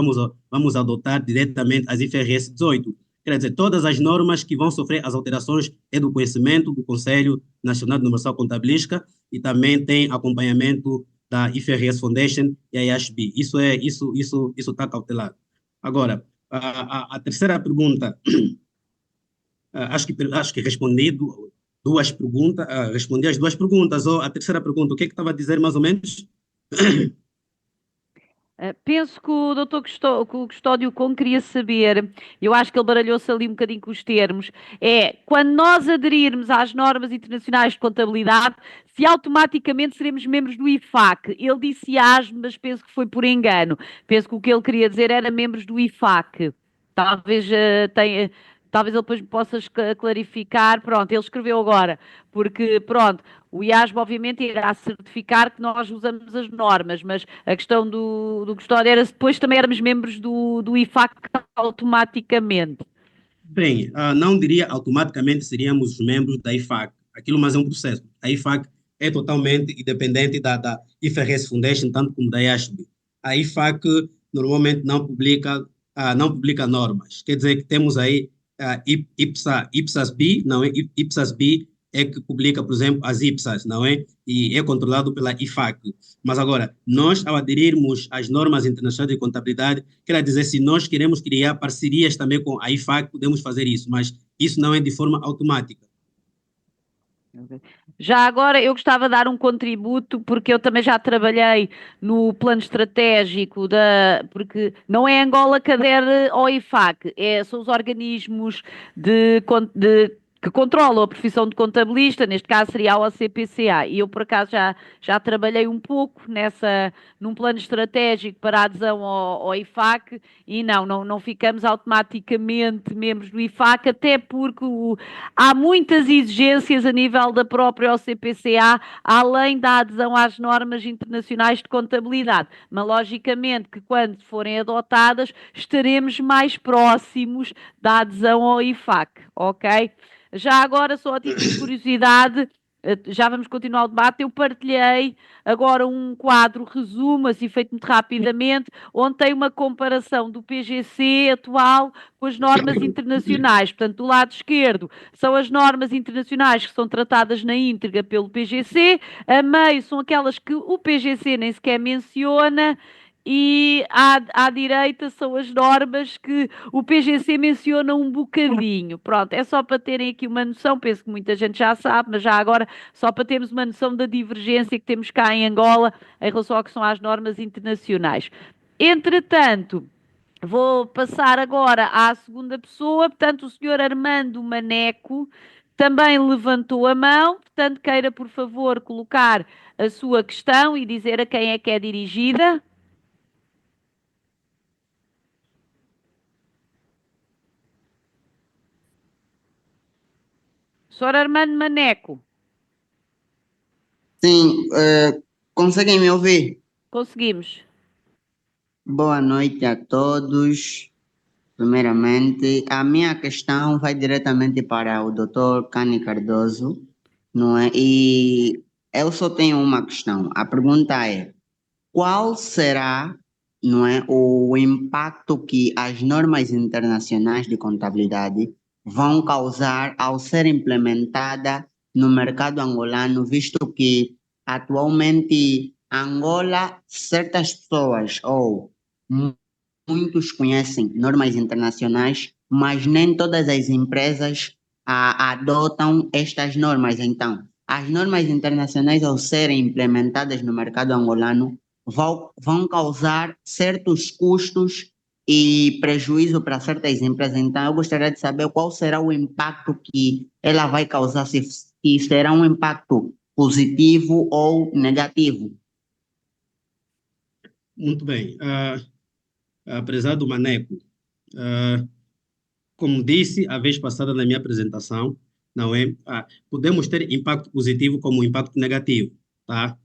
vamos adotar diretamente as IFRS 18. Quer dizer, todas as normas que vão sofrer as alterações é do conhecimento do Conselho Nacional de Normalização Contabilística e também tem acompanhamento da IFRS Foundation e a IASB. Isso está cautelado. Agora, a terceira pergunta, acho que respondi duas perguntas, respondi as duas perguntas. Ou a terceira pergunta, o que é que estava a dizer mais ou menos? Penso que o doutor Custódio Com queria saber, eu acho que ele baralhou-se ali um bocadinho com os termos, quando nós aderirmos às normas internacionais de contabilidade, se automaticamente seremos membros do IFAC. Ele disse IASB, mas penso que foi por engano. Penso que o que ele queria dizer era membros do IFAC. Talvez talvez ele depois me possa clarificar. Pronto, ele escreveu agora, porque pronto, o IASB obviamente irá certificar que nós usamos as normas, mas a questão do Custódio era se depois também éramos membros do IFAC automaticamente. Bem, não diria automaticamente seríamos membros da IFAC. Aquilo mais é um processo. A IFAC é totalmente independente da IFRS Foundation, tanto como da IASB. A IFAC normalmente não publica normas. Quer dizer que temos aí IPSAS-B, não é? IPSAS-B é que publica, por exemplo, as IPSAS, não é? E é controlado pela IFAC. Mas agora, nós, ao aderirmos às normas internacionais de contabilidade, quer dizer, se nós queremos criar parcerias também com a IFAC, podemos fazer isso, mas isso não é de forma automática. Já agora eu gostava de dar um contributo, porque eu também já trabalhei no plano estratégico porque não é Angola que adere ao IFAC, são os organismos de que controlam a profissão de contabilista, neste caso seria a OCPCA, e eu por acaso já trabalhei um pouco num plano estratégico para a adesão ao IFAC, e não ficamos automaticamente membros do IFAC, até porque há muitas exigências a nível da própria OCPCA, além da adesão às normas internacionais de contabilidade, mas logicamente que quando forem adotadas estaremos mais próximos da adesão ao IFAC, ok? Já agora, só a título de curiosidade, já vamos continuar o debate, eu partilhei agora um quadro resumo, assim feito muito rapidamente, onde tem uma comparação do PGC atual com as normas internacionais. Portanto, do lado esquerdo são as normas internacionais que são tratadas na íntegra pelo PGC, a meio são aquelas que o PGC nem sequer menciona, e à direita são as normas que o PGC menciona um bocadinho. Pronto, é só para terem aqui uma noção, penso que muita gente já sabe, mas já agora, só para termos uma noção da divergência que temos cá em Angola em relação ao que são as normas internacionais. Entretanto, vou passar agora à segunda pessoa, portanto, o senhor Armando Maneco também levantou a mão, portanto, queira, por favor, colocar a sua questão e dizer a quem é que é dirigida. Senhor Armando Maneco. Sim, conseguem me ouvir? Conseguimos. Boa noite a todos. Primeiramente, a minha questão vai diretamente para o Dr. Cani Cardoso, não é? E eu só tenho uma questão. A pergunta é: qual será, não é, o impacto que as normas internacionais de contabilidade vão causar ao ser implementada no mercado angolano, visto que atualmente Angola, certas pessoas ou muitos conhecem normas internacionais, mas nem todas as empresas adotam estas normas. Então, as normas internacionais, ao serem implementadas no mercado angolano, vão causar certos custos e prejuízo para certas empresas. Então, eu gostaria de saber qual será o impacto que ela vai causar, se será um impacto positivo ou negativo. Muito bem. Prezado Maneco, como disse a vez passada na minha apresentação, não é? Podemos ter impacto positivo como impacto negativo, tá?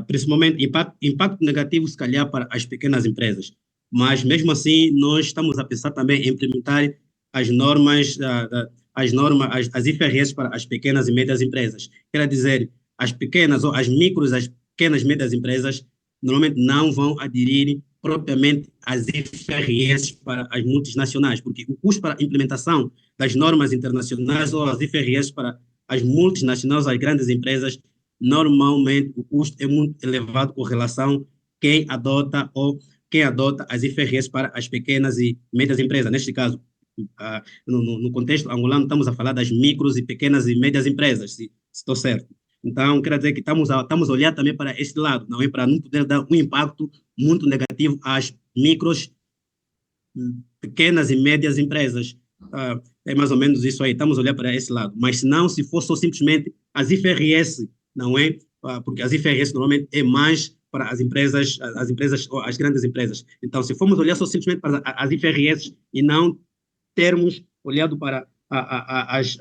Principalmente impacto negativo, se calhar, para as pequenas empresas. Mas, mesmo assim, nós estamos a pensar também em implementar as normas, as IFRS para as pequenas e médias empresas. Quer dizer, as pequenas ou as micros, as pequenas e médias empresas, normalmente não vão aderir propriamente às IFRS para as multinacionais, porque o custo para a implementação das normas internacionais ou as IFRS para as multinacionais, as grandes empresas, normalmente o custo é muito elevado com relação a quem adota as IFRS para as pequenas e médias empresas. Neste caso, no contexto angolano, estamos a falar das micros e pequenas e médias empresas, se estou certo. Então, quero dizer que estamos a olhar também para esse lado, não é? Para não poder dar um impacto muito negativo às micros, pequenas e médias empresas. É mais ou menos isso aí, estamos a olhar para esse lado. Mas se não, se for só simplesmente as IFRS, não é? Porque as IFRS normalmente é mais para as empresas ou as grandes empresas. Então, se formos olhar só simplesmente para as IFRS e não termos olhado para as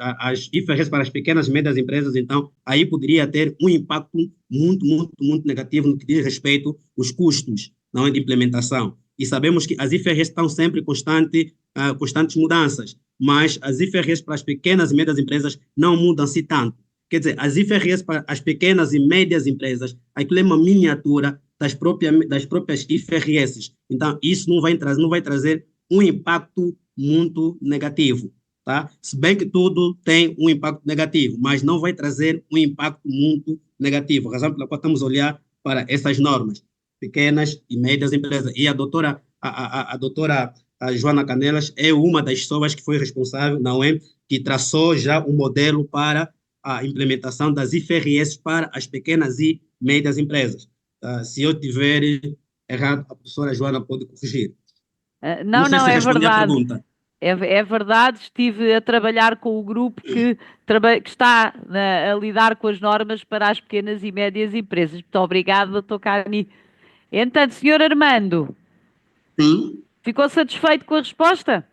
IFRS para as pequenas e médias empresas, então, aí poderia ter um impacto muito, muito, muito negativo no que diz respeito aos custos, não é, de implementação. E sabemos que as IFRS estão sempre em constantes mudanças, mas as IFRS para as pequenas e médias empresas não mudam-se tanto. Quer dizer, as IFRS para as pequenas e médias empresas, aquilo é uma miniatura das próprias IFRS. Então, isso não vai trazer um impacto muito negativo, tá? Se bem que tudo tem um impacto negativo, mas não vai trazer um impacto muito negativo. A razão pela qual estamos a olhar para essas normas, pequenas e médias empresas. E a doutora Joana Canelas é uma das pessoas que foi responsável, não é? Que traçou já um modelo para a implementação das IFRS para as pequenas e médias empresas. Se eu tiver errado, a professora Joana pode corrigir. Não, sei se é respondi à verdade. pergunta. É verdade, estive a trabalhar com o grupo que está a lidar com as normas para as pequenas e médias empresas. Muito obrigado, doutor Cani. Entanto, senhor Armando, Sim, ficou satisfeito com a resposta?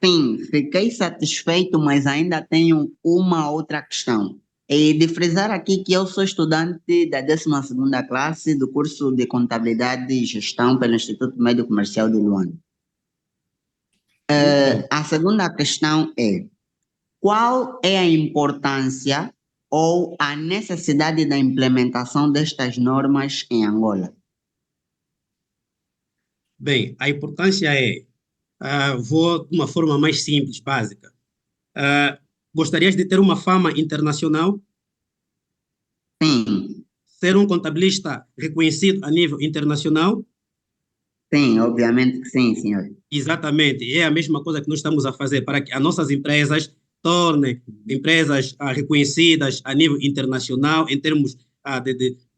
sim, fiquei satisfeito, mas ainda tenho uma outra questão. É de frisar aqui que eu sou estudante da 12ª classe do curso de Contabilidade e Gestão pelo Instituto Médio Comercial de Luanda. Muito bem. A segunda questão é: qual é a importância ou a necessidade da implementação destas normas em Angola? Bem, a importância vou de uma forma mais simples, básica. Ah, Gostarias de ter uma fama internacional? Sim, Ser um contabilista reconhecido a nível internacional? sim, obviamente que sim, senhor. Exatamente, é a mesma coisa que nós estamos a fazer para que as nossas empresas tornem empresas reconhecidas a nível internacional, em termos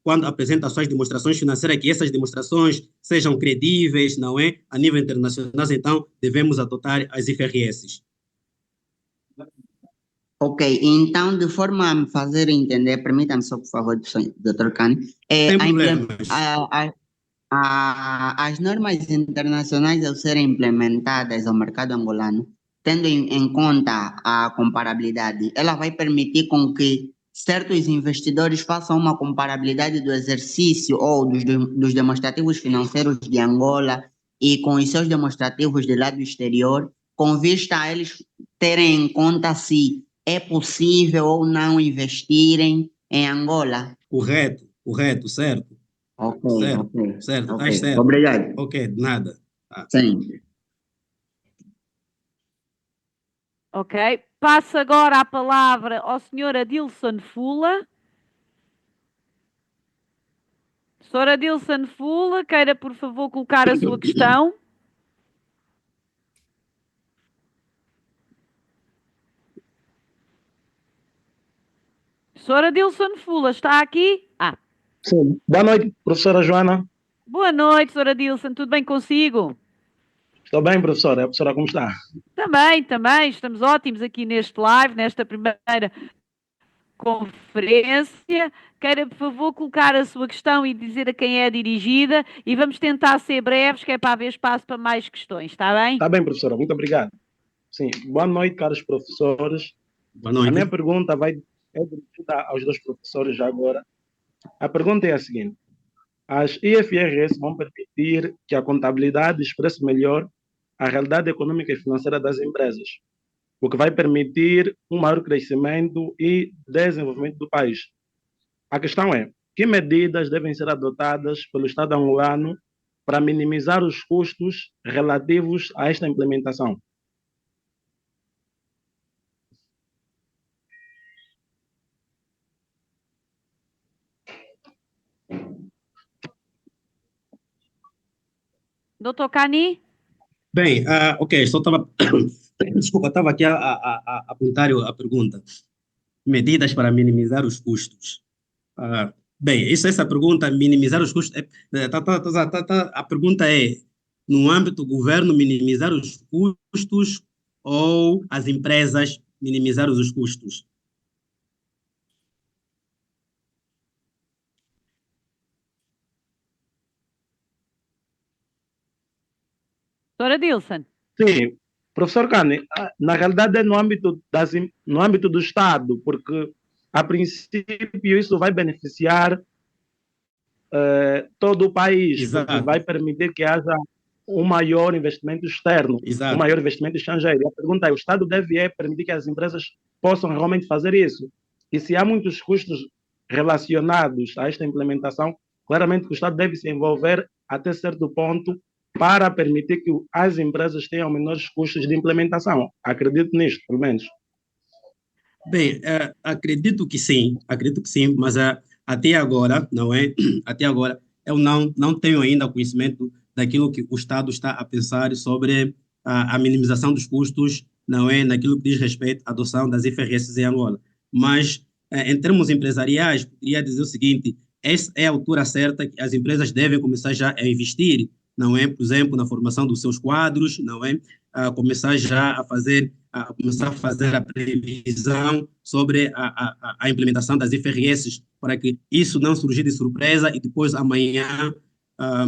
quando apresentam suas demonstrações financeiras, que essas demonstrações sejam credíveis, não é? A nível internacional, então devemos adotar as IFRS. Ok, então, de forma a me fazer entender, permita-me só, por favor, Dr. Khan, Sem problemas. as normas internacionais ao serem implementadas ao mercado angolano, tendo em conta a comparabilidade, ela vai permitir com que certos investidores façam uma comparabilidade do exercício ou dos demonstrativos financeiros de Angola e com os seus demonstrativos de lado exterior, com vista a eles terem em conta se é possível ou não investirem em Angola. Correto, correto, certo, Ok, certo, ok, certo, ok. estás certo. Obrigado. Ok, de nada. Sim. Ok. Passo agora a palavra ao senhor Adilson Fula. Senhor Adilson Fula, queira por favor colocar a sua questão. Senhor Adilson Fula, está aqui? Sim. Boa noite, professora Joana. Boa noite, senhor Adilson, tudo bem consigo? Estou bem, professora. A professora como está? Também, estamos ótimos aqui neste live, nesta primeira conferência. Queira, por favor, colocar a sua questão e dizer a quem é dirigida e vamos tentar ser breves, que é para haver espaço para mais questões, está bem? Está bem, professora. Muito obrigado. Sim. Boa noite, caros professores. Boa A minha noite. pergunta é dirigida aos dois professores já agora. A pergunta é a seguinte: as IFRS vão permitir que a contabilidade expresse melhor a realidade econômica e financeira das empresas, o que vai permitir um maior crescimento e desenvolvimento do país. A questão é: que medidas devem ser adotadas pelo Estado angolano para minimizar os custos relativos a esta implementação? Doutor Cani? Bem, ok, só estava. Desculpa, estava aqui a apontar a pergunta. Medidas para minimizar os custos. Bem, essa pergunta, minimizar os custos. A pergunta é: no âmbito do governo, minimizar os custos ou as empresas minimizar os custos? Doutor Adilson? Sim, professor Cani, na realidade é no âmbito do Estado, porque a princípio isso vai beneficiar todo o país, porque Exato, vai permitir que haja um maior investimento externo, um exato. maior investimento estrangeiro. A pergunta é: o Estado deve permitir que as empresas possam realmente fazer isso? E se há muitos custos relacionados a esta implementação, claramente que o Estado deve se envolver até certo ponto para permitir que as empresas tenham menores custos de implementação. Acredito nisto, pelo menos. Bem, acredito que sim, mas até agora, não é? Até agora, eu não tenho ainda conhecimento daquilo que o Estado está a pensar sobre a minimização dos custos, não é? Naquilo que diz respeito à adoção das IFRS em Angola. Mas, em termos empresariais, poderia dizer o seguinte: essa é a altura certa que as empresas devem começar já a investir, não é? Por exemplo, na formação dos seus quadros, não é? Começar já a fazer a previsão sobre a implementação das IFRS, para que isso não surgir de surpresa e depois amanhã ah,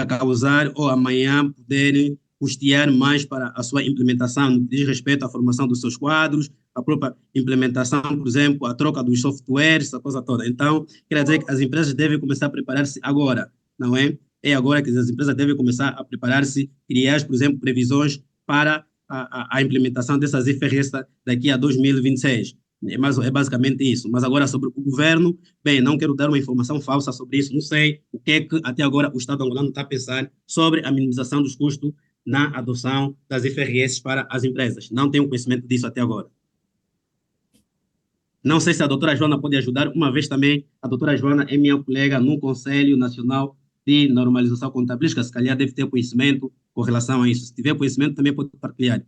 causar ou amanhã poder custear mais para a sua implementação, no que diz respeito à formação dos seus quadros, a própria implementação, por exemplo, a troca dos softwares, essa coisa toda. Então, quer dizer que as empresas devem começar a preparar-se agora, não é? É agora que as empresas devem começar a preparar-se, criar, por exemplo, previsões para a implementação dessas IFRS daqui a 2026. É basicamente isso. Mas agora sobre o governo, bem, não quero dar uma informação falsa sobre isso, não sei o que é que até agora o Estado angolano está a pensar sobre a minimização dos custos na adoção das IFRS para as empresas. Não tenho conhecimento disso até agora. Não sei se a doutora Joana pode ajudar, uma vez também a doutora Joana é minha colega no Conselho Nacional de Normalização Contabilística, se calhar deve ter conhecimento com relação a isso. Se tiver conhecimento, também pode partilhar.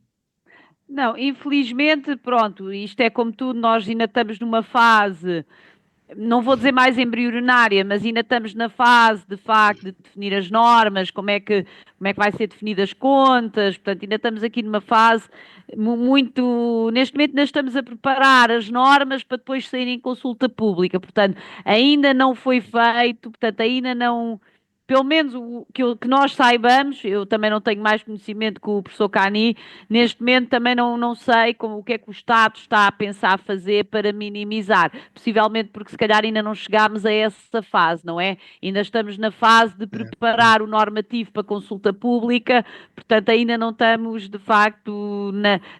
Não, infelizmente, pronto, isto é como tudo, nós ainda estamos numa fase, não vou dizer mais embrionária, mas ainda estamos na fase, de facto, de definir as normas, como é que vai ser definidas as contas, portanto, ainda estamos aqui numa fase muito, neste momento ainda estamos a preparar as normas para depois saírem em consulta pública, portanto, ainda não foi feito, portanto, ainda não, pelo menos o que nós saibamos, eu também não tenho mais conhecimento que o professor Cani, neste momento também não sei o que é que o Estado está a pensar fazer para minimizar, possivelmente porque se calhar ainda não chegámos a essa fase, não é? Ainda estamos na fase de preparar o normativo para consulta pública, portanto ainda não estamos de facto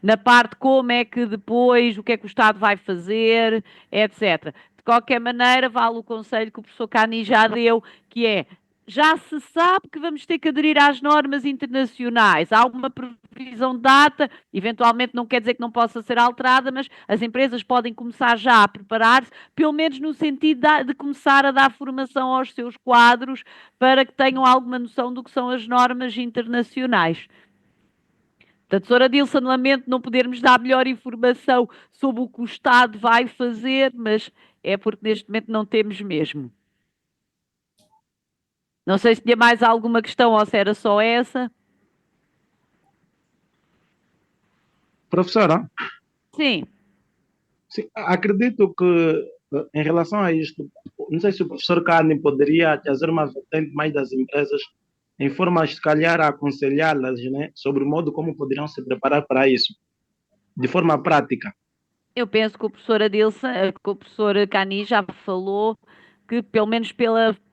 na parte como é que depois, o que é que o Estado vai fazer, etc. De qualquer maneira, vale o conselho que o professor Cani já deu, que é já se sabe que vamos ter que aderir às normas internacionais. Há uma previsão de data, eventualmente não quer dizer que não possa ser alterada, mas as empresas podem começar já a preparar-se, pelo menos no sentido de começar a dar formação aos seus quadros para que tenham alguma noção do que são as normas internacionais. Portanto, Sra. Dilson, lamento não podermos dar melhor informação sobre o que o Estado vai fazer, mas é porque neste momento não temos mesmo. Não sei se tinha mais alguma questão ou se era só essa. Professora? Sim. Sim, acredito que em relação a isto, não sei se o professor Carne poderia trazer uma vertente mais das empresas em forma, se calhar, a aconselhá-las, né, sobre o modo como poderiam se preparar para isso, de forma prática. Eu penso que o professor Adilson, que o professor Cani já falou que, pelo menos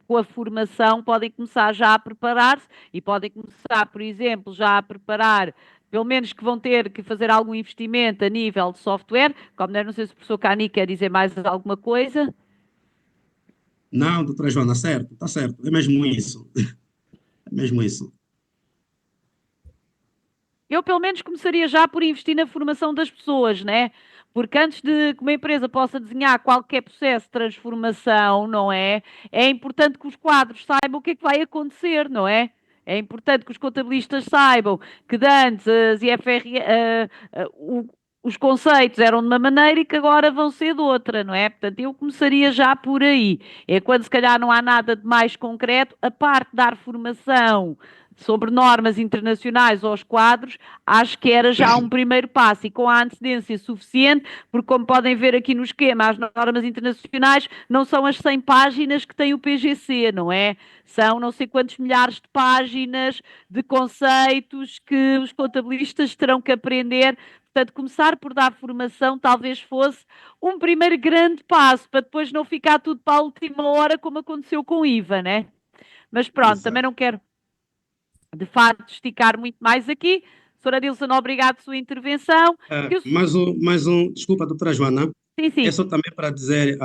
com a formação, podem começar já a preparar-se e podem começar, por exemplo, já a preparar, pelo menos que vão ter que fazer algum investimento a nível de software, como não sei se o professor Cani quer dizer mais alguma coisa. Não, doutora Joana, certo, está certo, é mesmo isso. É mesmo isso. Eu, pelo menos, começaria já por investir na formação das pessoas, né? Porque antes de que uma empresa possa desenhar qualquer processo de transformação, não é? É importante que os quadros saibam o que é que vai acontecer, não é? É importante que os contabilistas saibam que de antes as IFR, os conceitos eram de uma maneira e que agora vão ser de outra, não é? Portanto, eu começaria já por aí. É quando se calhar não há nada de mais concreto, a parte de dar formação sobre normas internacionais aos quadros, acho que era já um primeiro passo e com a antecedência suficiente, porque como podem ver aqui no esquema, as normas internacionais não são as 100 páginas que tem o PGC, não é? São não sei quantos milhares de páginas de conceitos que os contabilistas terão que aprender. Portanto, começar por dar formação talvez fosse um primeiro grande passo, para depois não ficar tudo para a última hora, como aconteceu com o IVA, né? Mas pronto, Exato. também não quero de facto esticar muito mais aqui. Sra. Dilson, obrigado pela sua intervenção. Desculpa, doutora Joana, Sim. é só também para dizer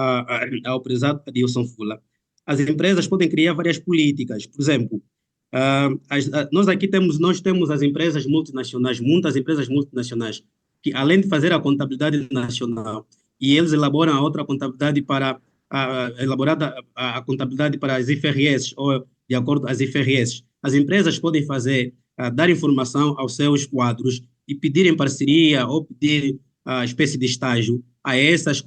ao prezado Adilson Fula, as empresas podem criar várias políticas, por exemplo, nós temos as empresas multinacionais, muitas empresas multinacionais, que além de fazer a contabilidade nacional, e eles elaboram a outra contabilidade elaborada a contabilidade para as IFRS, ou de acordo com as IFRS, as empresas podem dar informação aos seus quadros e pedir em parceria ou pedir a espécie de estágio a essas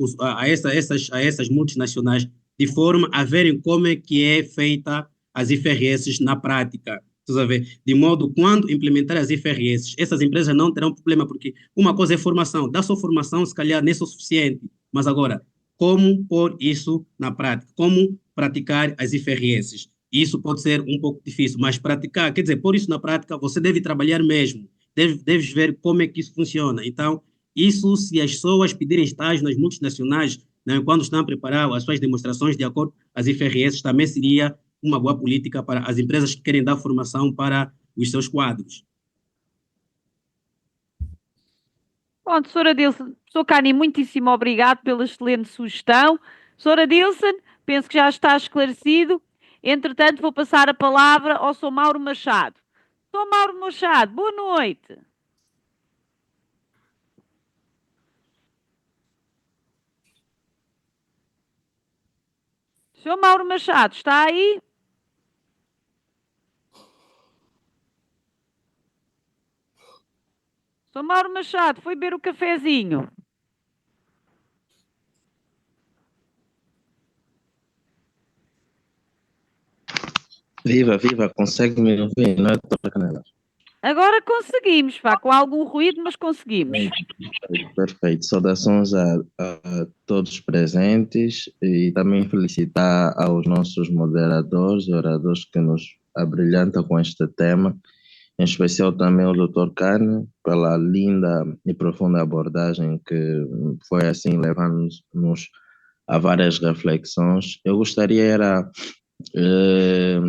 multinacionais, de forma a verem como é que é feita as IFRS na prática. Estás a ver? De modo, quando implementar as IFRS, essas empresas não terão problema, porque uma coisa é formação. Dar só formação, se calhar, nem é o suficiente. Mas agora, como pôr isso na prática? Como praticar as IFRS? Isso pode ser um pouco difícil, mas praticar, quer dizer, pôr isso na prática, você deve trabalhar mesmo. Deves ver como é que isso funciona. Então, isso, se as pessoas pedirem estágio nas multinacionais, né, quando estão a preparar as suas demonstrações de acordo com as IFRS, também seria uma boa política para as empresas que querem dar formação para os seus quadros. Bom, Sra. Dilson, Sr. Cani, muitíssimo obrigado pela excelente sugestão. Sra. Dilson, penso que já está esclarecido. Entretanto, vou passar a palavra ao Sr. Mauro Machado. Sr. Mauro Machado, boa noite. Sr. Mauro Machado, está aí? Sr. Mauro Machado, foi beber o cafezinho. Viva, viva, consegue me ouvir, não é, doutora Canela? Agora conseguimos, pá, com algum ruído, mas conseguimos. Perfeito. Saudações a todos os presentes e também felicitar aos nossos moderadores e oradores que nos abrilhantam com este tema, em especial também ao Dr. Carne, pela linda e profunda abordagem que foi assim levando-nos a várias reflexões. Eu gostaria era eh,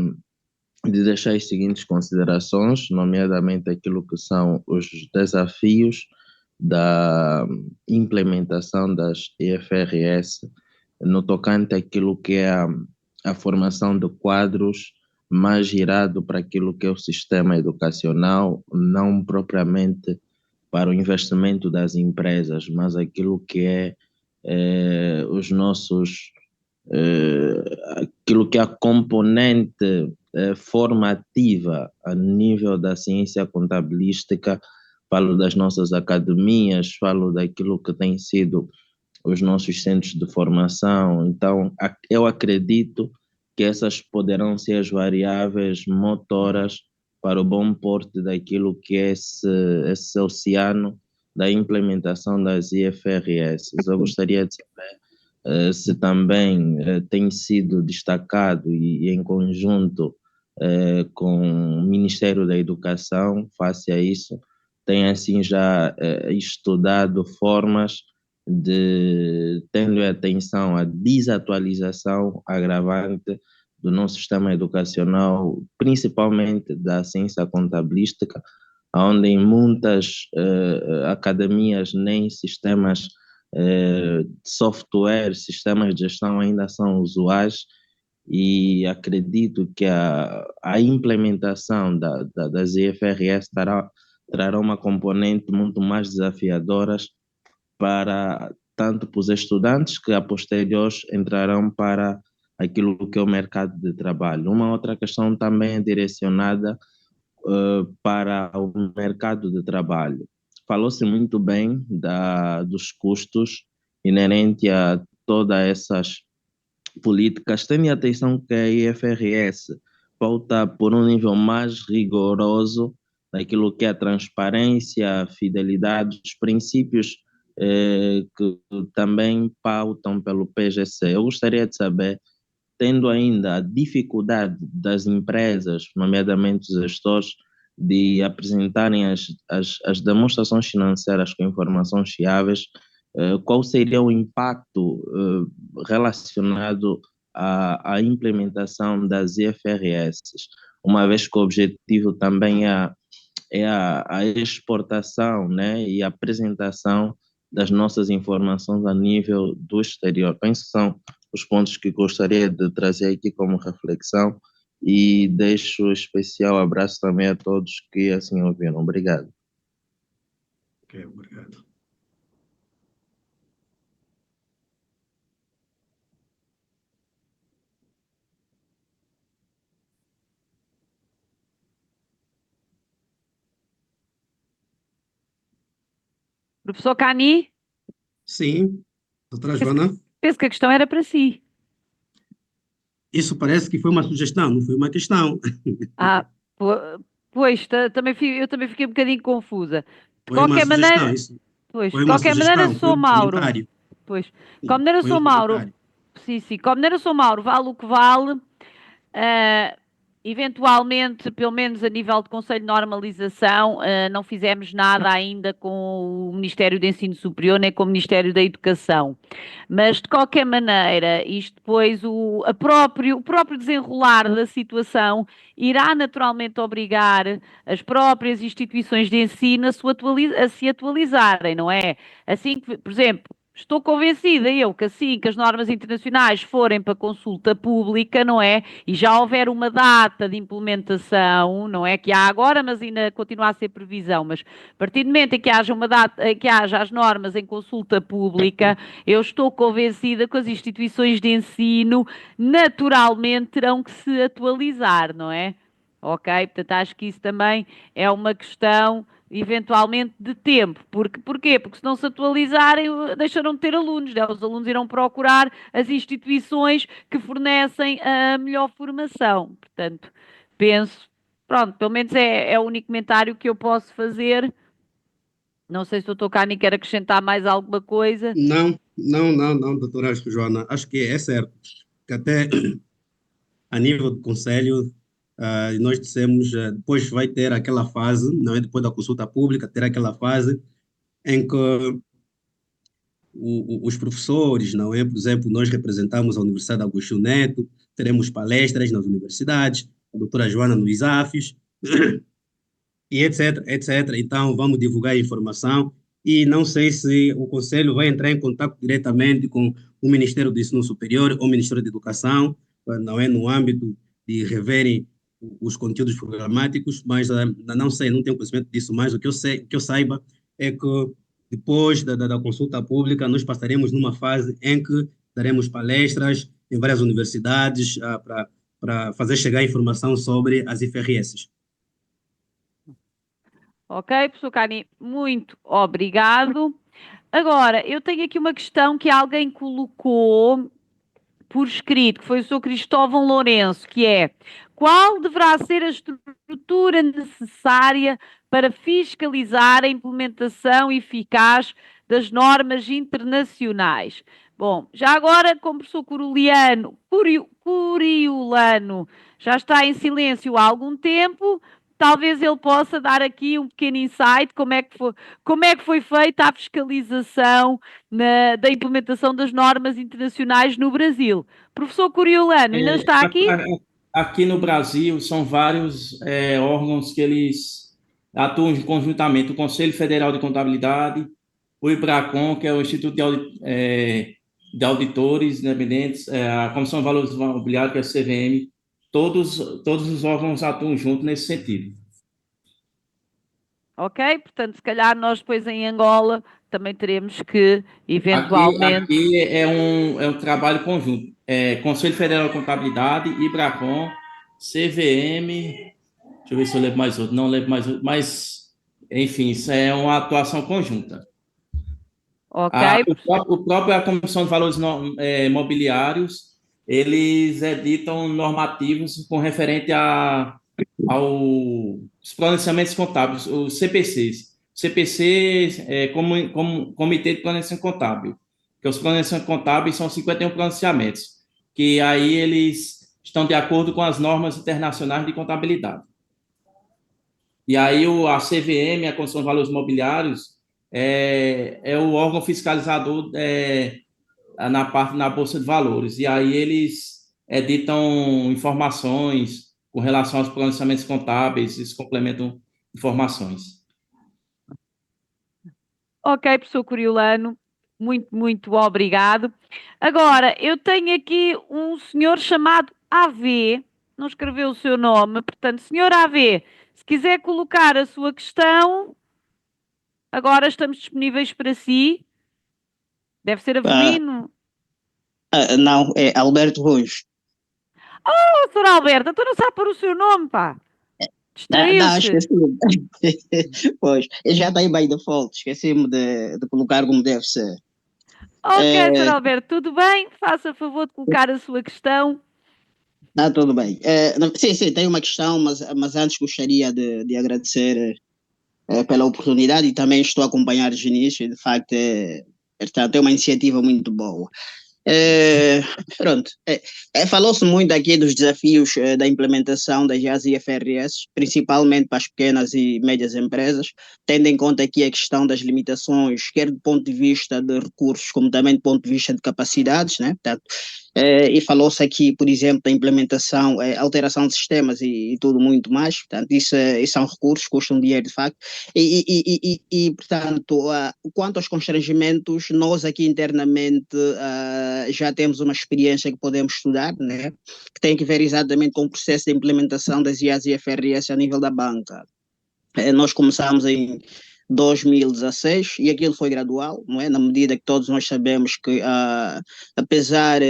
de deixar as seguintes considerações, nomeadamente aquilo que são os desafios da implementação das IFRS no tocante àquilo que é a formação de quadros mais girado para aquilo que é o sistema educacional, não propriamente para o investimento das empresas, mas aquilo que é os nossos aquilo que é a componente formativa a nível da ciência contabilística, falo das nossas academias, falo daquilo que tem sido os nossos centros de formação. Então, eu acredito que essas poderão ser as variáveis motoras para o bom porte daquilo que é esse oceano da implementação das IFRS. Eu gostaria de saber se também tem sido destacado e em conjunto com o Ministério da Educação, face a isso, tem assim já estudado formas de, tendo em atenção a desatualização agravante do nosso sistema educacional, principalmente da ciência contabilística, onde em muitas academias nem sistemas software, sistemas de gestão ainda são usuais, e acredito que a implementação das IFRS trará uma componente muito mais desafiadora para tanto para os estudantes que a posteriores entrarão para aquilo que é o mercado de trabalho. Uma outra questão também é direcionada para o mercado de trabalho. Falou-se muito bem dos custos inerentes a todas essas políticas, tendo em atenção que a IFRS pauta por um nível mais rigoroso daquilo que é a transparência, a fidelidade, os princípios que também pautam pelo PGC. Eu gostaria de saber, tendo ainda a dificuldade das empresas, nomeadamente os gestores, de apresentarem as demonstrações financeiras com informações fiáveis, qual seria o impacto relacionado à implementação das IFRS, uma vez que o objetivo também é a exportação, né, e a apresentação das nossas informações a nível do exterior. Penso que são os pontos que gostaria de trazer aqui como reflexão e deixo especial abraço também a todos que assim ouviram. Obrigado. Ok, obrigado. Professor Cani, Sim, doutora Joana, penso que a questão era para si. isso parece que foi uma sugestão, não foi uma questão. Ah, Po- Pois, eu também fiquei um bocadinho confusa. De Foi uma qualquer sugestão, maneira, isso pois, de foi uma qualquer maneira, sugestão, foi sou um Mauro. comentário. Pois, de qualquer Sim, maneira, foi sou um Mauro. comentário. Sim, sim, de qualquer maneira, sou Mauro. Vale o que vale. Ah, eventualmente, pelo menos a nível de Conselho de Normalização, não fizemos nada ainda com o Ministério do Ensino Superior nem com o Ministério da Educação. Mas, de qualquer maneira, isto depois, o próprio desenrolar da situação irá naturalmente obrigar as próprias instituições de ensino a se atualizarem, não é? Assim que, por exemplo, estou convencida eu que assim que as normas internacionais forem para consulta pública, não é? E já houver uma data de implementação, não é que há agora, mas ainda continua a ser previsão, mas a partir do momento em que haja uma data, em que haja as normas em consulta pública, eu estou convencida que as instituições de ensino naturalmente terão que se atualizar, não é? Ok? Portanto, acho que isso também é uma questão, eventualmente, de tempo. Porquê? Porque se não se atualizarem, deixarão de ter alunos, né? Os alunos irão procurar as instituições que fornecem a melhor formação. Portanto, penso, pronto, pelo menos é o único comentário que eu posso fazer. Não sei se o Dr. Cani quer acrescentar mais alguma coisa. Não, doutora Joana, acho que é certo, que até a nível do conselho, nós dissemos, depois vai ter aquela fase, não é? Depois da consulta pública, ter aquela fase em que os professores, não é? Por exemplo, nós representamos a Universidade Agostinho Neto, teremos palestras nas universidades, a doutora Joana nos ISAFs, e etc, etc. Então, vamos divulgar a informação e não sei se o Conselho vai entrar em contato diretamente com o Ministério do Ensino Superior ou o Ministério da Educação, não é no âmbito de reverem os conteúdos programáticos, mas não sei, não tenho conhecimento disso, mas o que eu sei, o que eu saiba é que depois da consulta pública nós passaremos numa fase em que daremos palestras em várias universidades para fazer chegar informação sobre as IFRS. Ok, professor Cani, muito obrigado. Agora, eu tenho aqui uma questão que alguém colocou por escrito, que foi o Sr. Cristóvão Lourenço, que é: qual deverá ser a estrutura necessária para fiscalizar a implementação eficaz das normas internacionais? Bom, já agora, como o professor Curiolano já está em silêncio há algum tempo, talvez ele possa dar aqui um pequeno insight como é que foi feita a fiscalização da implementação das normas internacionais no Brasil. Professor Coriolano, ainda está aqui? Aqui no Brasil, são vários órgãos que eles atuam conjuntamente. O Conselho Federal de Contabilidade, o IBRACON, que é o Instituto de Auditores Independentes, a Comissão de Valores Imobiliários, que é a CVM, todos os órgãos atuam juntos nesse sentido. Ok? Portanto, se calhar nós depois em Angola também teremos que, eventualmente... Aqui é um trabalho conjunto. Conselho Federal de Contabilidade, IBRACON, CVM, deixa eu ver se eu levo mais outro, não levo mais outro, mas, enfim, isso é uma atuação conjunta. Ok, O próprio a Comissão de Valores Mobiliários, eles editam normativos com referente aos pronunciamentos contábeis, os CPCs. CPC é como Comitê de Pronunciamento Contábil, que os pronunciamentos contábeis são 51 pronunciamentos, que aí eles estão de acordo com as normas internacionais de contabilidade. E aí a CVM, a Comissão de Valores Mobiliários, é o órgão fiscalizador na Bolsa de Valores. E aí eles editam informações com relação aos pronunciamentos contábeis, eles complementam informações. ok, professor Coriolano, muito obrigado. Agora, eu tenho aqui um senhor chamado AV, não escreveu o seu nome, portanto, senhor AV, se quiser colocar a sua questão, agora estamos disponíveis para si. Deve ser Avelino. Não, é Alberto Rujo. Oh, Sr. Alberto, então não sabe pôr o seu nome, pá. Não, Distraiu-se. esqueci. Pois, ele já está aí by default, esqueci-me de colocar como deve ser. Ok, Sr. Alberto, tudo bem? Faça favor de colocar a sua questão. Tudo bem. Sim, tem uma questão, mas antes gostaria de agradecer pela oportunidade e também estou a acompanhar desde o início. De facto, portanto, é uma iniciativa muito boa. É, pronto, falou-se muito aqui dos desafios da implementação das IAs e IFRS, principalmente para as pequenas e médias empresas, tendo em conta aqui a questão das limitações, quer do ponto de vista de recursos, como também do ponto de vista de capacidades, né? Portanto, e falou-se aqui, por exemplo, da implementação, alteração de sistemas e tudo muito mais, portanto, isso são recursos, custam dinheiro de facto, portanto, quanto aos constrangimentos, nós aqui internamente já temos uma experiência que podemos estudar, né? Que tem que ver exatamente com o processo de implementação das IAs e FRS a nível da banca. Nós começamos em 2016 e aquilo foi gradual, não é? Na medida que todos nós sabemos que, apesar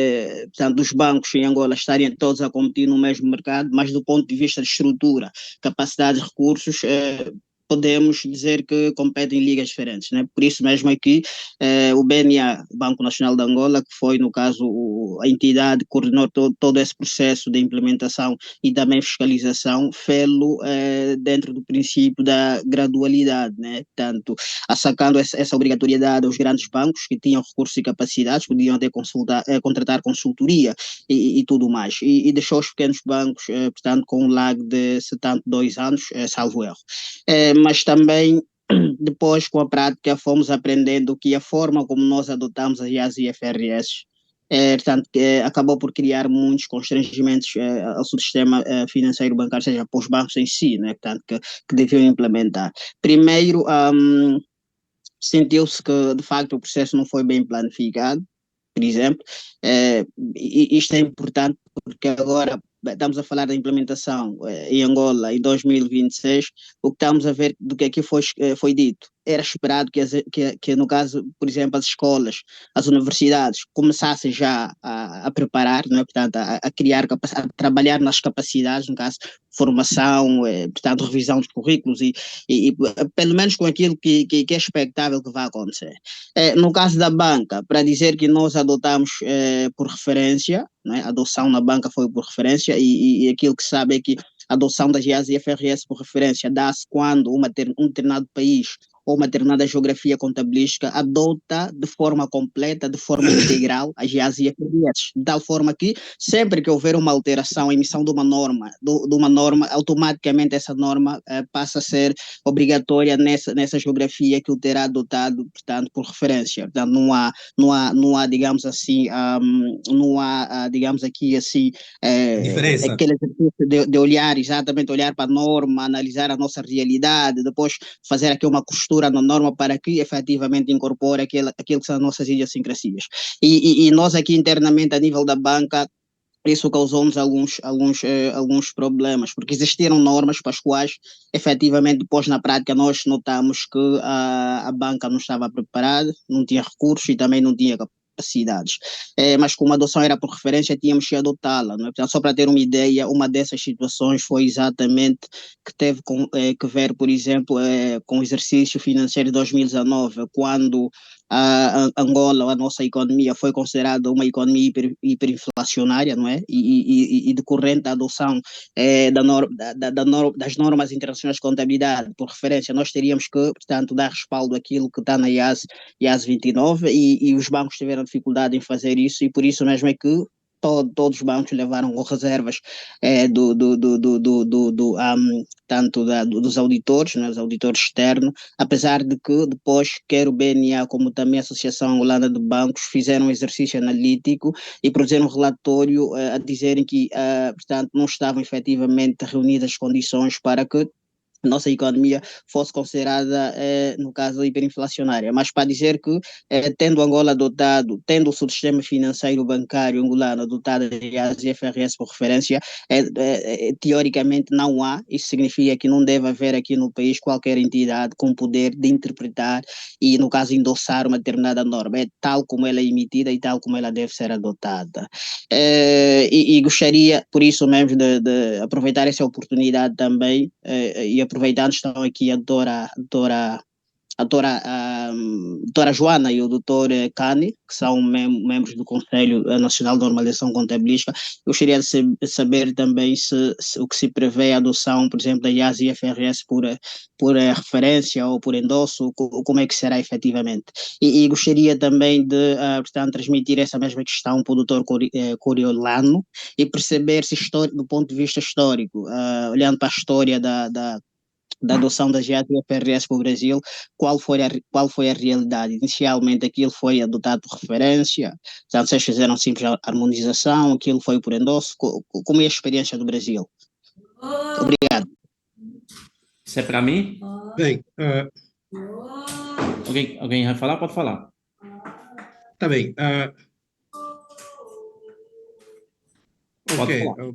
portanto, dos bancos em Angola estarem todos a competir no mesmo mercado, mas do ponto de vista de estrutura, capacidade de recursos, podemos dizer que competem em ligas diferentes, né? Por isso mesmo aqui o BNA, o Banco Nacional de Angola, que foi no caso a entidade que coordenou todo esse processo de implementação e também fiscalização, fê-lo dentro do princípio da gradualidade, né? Tanto assacando essa obrigatoriedade aos grandes bancos que tinham recursos e capacidades, podiam até contratar consultoria e tudo mais, e deixou os pequenos bancos, portanto, com um lag de 72 anos, salvo erro. Mas também depois com a prática fomos aprendendo que a forma como nós adotamos as IAs e FRS portanto, acabou por criar muitos constrangimentos ao sistema financeiro bancário, seja para os bancos em si, né, portanto, que deviam implementar. Primeiro, sentiu-se que de facto o processo não foi bem planificado, por exemplo, isto é importante porque agora estamos a falar da implementação em Angola em 2026, o que estamos a ver do que aqui foi dito. Era esperado que, no caso, por exemplo, as escolas, as universidades começassem já a preparar, não é? Portanto, a criar, a trabalhar nas capacidades, no caso, formação, portanto, revisão dos currículos e pelo menos com aquilo que é expectável que vai acontecer. No caso da banca, para dizer que nós adotamos por referência, né? A adoção na banca foi por referência e aquilo que se sabe é que a adoção das IAs e FRS por referência dá-se quando um determinado país ou uma determinada geografia contabilística adota de forma completa, de forma integral as IAs e FRS, de tal forma que sempre que houver uma alteração, a emissão de uma norma, automaticamente essa norma passa a ser obrigatória nessa geografia que o terá adotado, portanto, por referência. Portanto, não há digamos assim, não há, digamos aqui assim, Diferença. aquele exercício de olhar, exatamente, olhar para a norma, analisar a nossa realidade, depois fazer aqui uma costura na norma para que efetivamente incorpore aquilo que são as nossas idiosincrasias. E nós aqui internamente, a nível da banca, isso causou-nos alguns problemas, porque existiram normas para as quais, efetivamente, depois na prática nós notamos que a banca não estava preparada, não tinha recursos e também não tinha capacidades. Mas como a adoção era por referência, tínhamos que adotá-la. Não é? Portanto, só para ter uma ideia, uma dessas situações foi exatamente que teve que ver, por exemplo, com o exercício financeiro de 2019, quando a Angola, a nossa economia, foi considerada uma economia hiperinflacionária, não é? E decorrente da adoção das normas internacionais de contabilidade, por referência, nós teríamos que, portanto, dar respaldo àquilo que está na IAS 29 e os bancos tiveram dificuldade em fazer isso e por isso mesmo é que todos os bancos levaram reservas tanto dos auditores, né, os auditores externos, apesar de que depois quer o BNA como também a Associação Angolana de Bancos fizeram um exercício analítico e produziram um relatório a dizerem que, portanto, não estavam efetivamente reunidas as condições para que nossa economia fosse considerada, no caso, hiperinflacionária. Mas para dizer que, tendo Angola adotado, tendo o seu sistema financeiro bancário angolano adotado de IFRS por referência, teoricamente não há, isso significa que não deve haver aqui no país qualquer entidade com poder de interpretar e, no caso, endossar uma determinada norma. É tal como ela é emitida e tal como ela deve ser adotada. E gostaria, por isso mesmo, de aproveitar essa oportunidade também e aproveitando estão aqui a doutora doutora Joana e o doutor Cani, que são membros do Conselho Nacional de Normalização Contabilística. Eu gostaria de saber também se o que se prevê a adoção, por exemplo, da IAS e IFRS por referência ou por endosso, como é que será efetivamente. E gostaria também de, portanto, transmitir essa mesma questão para o doutor Coriolano e perceber se, do ponto de vista histórico, olhando para a história da adoção da GEAT e FRS para o Brasil, qual foi a realidade? Inicialmente aquilo foi adotado por referência, portanto, vocês fizeram simples harmonização, aquilo foi por endosso, como é a experiência do Brasil? Obrigado. Isso é para mim? Bem, Alguém vai falar? Pode falar. tá bem. Ok, falar.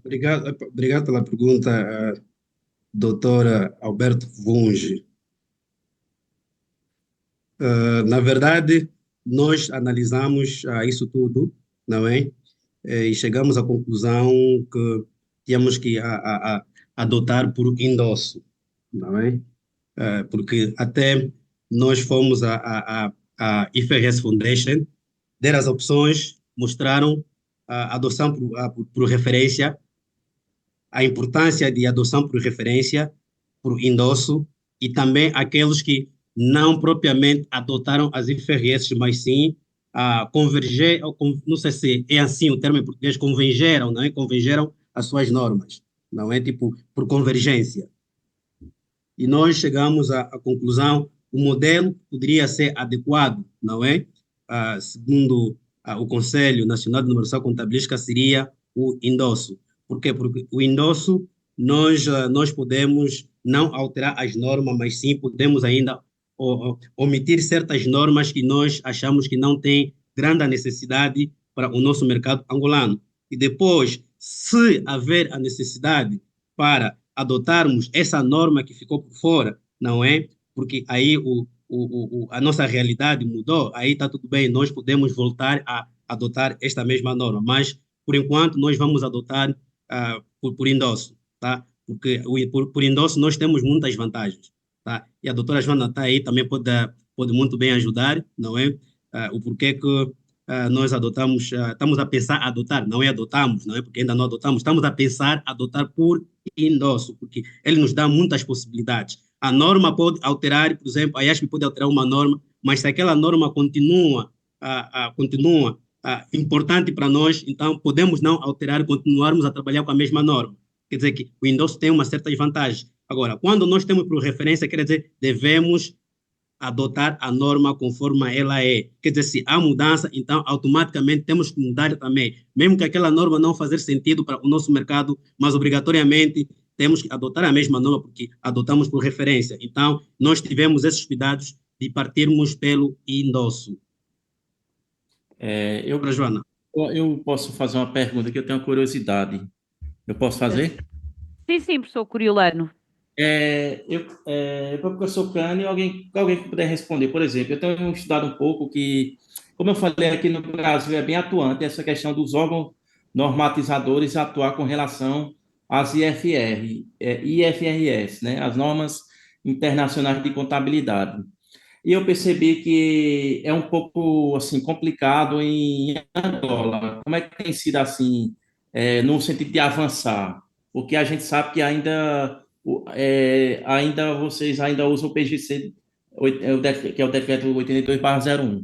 obrigado pela pergunta, doutora Alberto Vunge. Na verdade, nós analisamos isso tudo, não é? E chegamos à conclusão que tínhamos que adotar por endosso, não é? Porque até nós fomos à IFRS Foundation, deram as opções, mostraram a adoção por referência, a importância de adoção por referência, por endosso, e também aqueles que não propriamente adotaram as IFRS, mas sim converger, não sei se é assim o termo em português, convergeram, não é? Convergeram as suas normas, não é? Tipo, por convergência. E nós chegamos à conclusão, o modelo poderia ser adequado, não é? Segundo o Conselho Nacional de Normalização Contabilística, seria o endosso. Por quê? Porque o endosso, nós podemos não alterar as normas, mas sim podemos ainda omitir certas normas que nós achamos que não têm grande necessidade para o nosso mercado angolano. E depois, se haver a necessidade para adotarmos essa norma que ficou por fora, não é? Porque aí a nossa realidade mudou, aí está tudo bem, nós podemos voltar a adotar esta mesma norma, mas, por enquanto, nós vamos adotar por endosso, tá? Porque por endosso nós temos muitas vantagens, tá? E a doutora Joana está aí, também pode muito bem ajudar, não é? O porquê que nós adotamos, estamos a pensar adotar, não é adotamos, não é? Porque ainda não adotamos, estamos a pensar adotar por endosso, porque ele nos dá muitas possibilidades. A norma pode alterar, por exemplo, a IASP pode alterar uma norma, mas se aquela norma continua importante para nós, então podemos não alterar, continuarmos a trabalhar com a mesma norma. Quer dizer que o endosso tem uma certa vantagem. Agora, quando nós temos por referência, quer dizer, devemos adotar a norma conforme ela é. Quer dizer, se há mudança, então automaticamente temos que mudar também. Mesmo que aquela norma não fazer sentido para o nosso mercado, mas obrigatoriamente temos que adotar a mesma norma porque adotamos por referência. Então, nós tivemos esses cuidados de partirmos pelo endosso. Para Joana. Eu posso fazer uma pergunta que eu tenho curiosidade. Eu posso fazer? Sim, professor Coriolano. Para o professor Cani, alguém que puder responder. Por exemplo, eu tenho estudado um pouco que, como eu falei aqui no Brasil, é bem atuante essa questão dos órgãos normatizadores atuar com relação às IFRS, né, as normas internacionais de contabilidade. E eu percebi que é um pouco assim complicado em Angola. Como é que tem sido assim, no sentido de avançar? Porque a gente sabe que ainda vocês ainda usam o PGC, que é o decreto 82/01.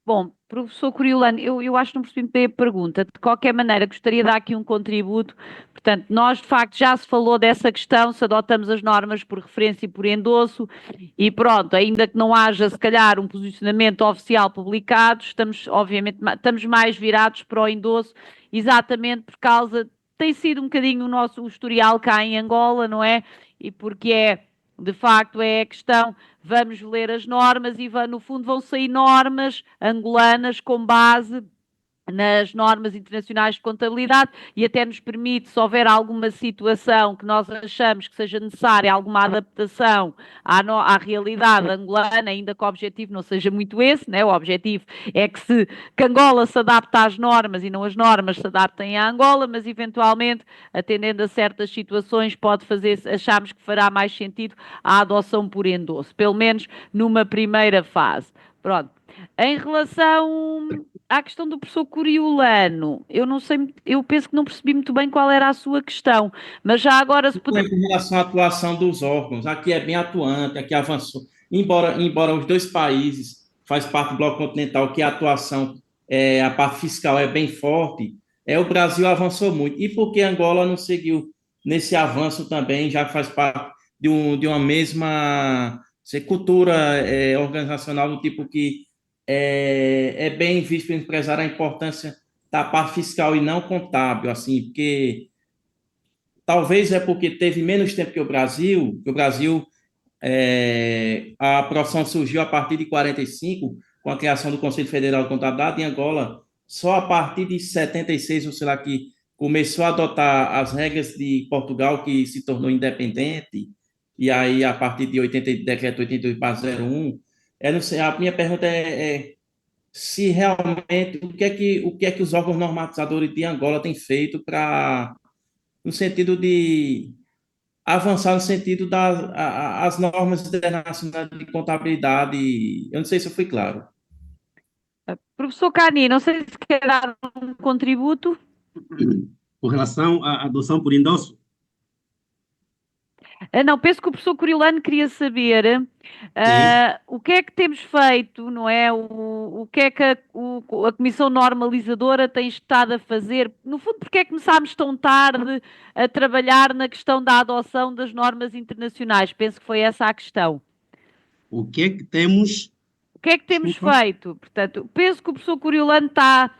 Bom, professor Coriolano, eu acho que não percebi muito bem a pergunta. De qualquer maneira, gostaria de dar aqui um contributo. Portanto, nós, de facto, já se falou dessa questão, se adotamos as normas por referência e por endosso, e pronto, ainda que não haja, se calhar, um posicionamento oficial publicado, obviamente, estamos mais virados para o endosso, exatamente por causa, tem sido um bocadinho o historial cá em Angola, não é? E porque de facto, é a questão, vamos ler as normas e no fundo vão sair normas angolanas com base nas normas internacionais de contabilidade e até nos permite, se houver alguma situação que nós achamos que seja necessária, alguma adaptação à realidade angolana, ainda que o objetivo não seja muito esse, né? O objetivo é que Angola se adapte às normas e não as normas se adaptem à Angola, mas eventualmente, atendendo a certas situações, achamos que fará mais sentido a adoção por endosso, pelo menos numa primeira fase. Pronto. Em relação à questão do professor Coriolano, eu não sei, eu penso que não percebi muito bem qual era a sua questão, mas já agora se puder. Com relação à atuação dos órgãos, aqui é bem atuante, aqui avançou. Embora os dois países faz parte do bloco continental, que a atuação, a parte fiscal é bem forte, o Brasil avançou muito. E por que Angola não seguiu nesse avanço também, já que faz parte de uma mesma cultura organizacional, do tipo que é bem visto pelo empresário a importância da parte fiscal e não contábil, assim, porque talvez é porque teve menos tempo que o Brasil, a profissão surgiu a partir de 45, com a criação do Conselho Federal de Contabilidade. Em Angola, só a partir de 76, ou sei lá, que começou a adotar as regras de Portugal, que se tornou independente, e aí a partir de 80, decreto 88/01, não sei, a minha pergunta se realmente, o que é que os órgãos normatizadores de Angola têm feito para, no sentido de avançar no sentido das normas internacionais de contabilidade. Eu não sei se eu fui claro. Professor Cani, não sei se quer dar um contributo. Com relação à adoção por endosso, Não, penso que o professor Coriolano queria saber sim. o que é que temos feito, não é? O que é que a Comissão Normalizadora tem estado a fazer? No fundo, porque é que começámos tão tarde a trabalhar na questão da adoção das normas internacionais? Penso que foi essa a questão. O que é que temos? O que é que temos Desculpa. feito? Portanto, penso que o professor Coriolano está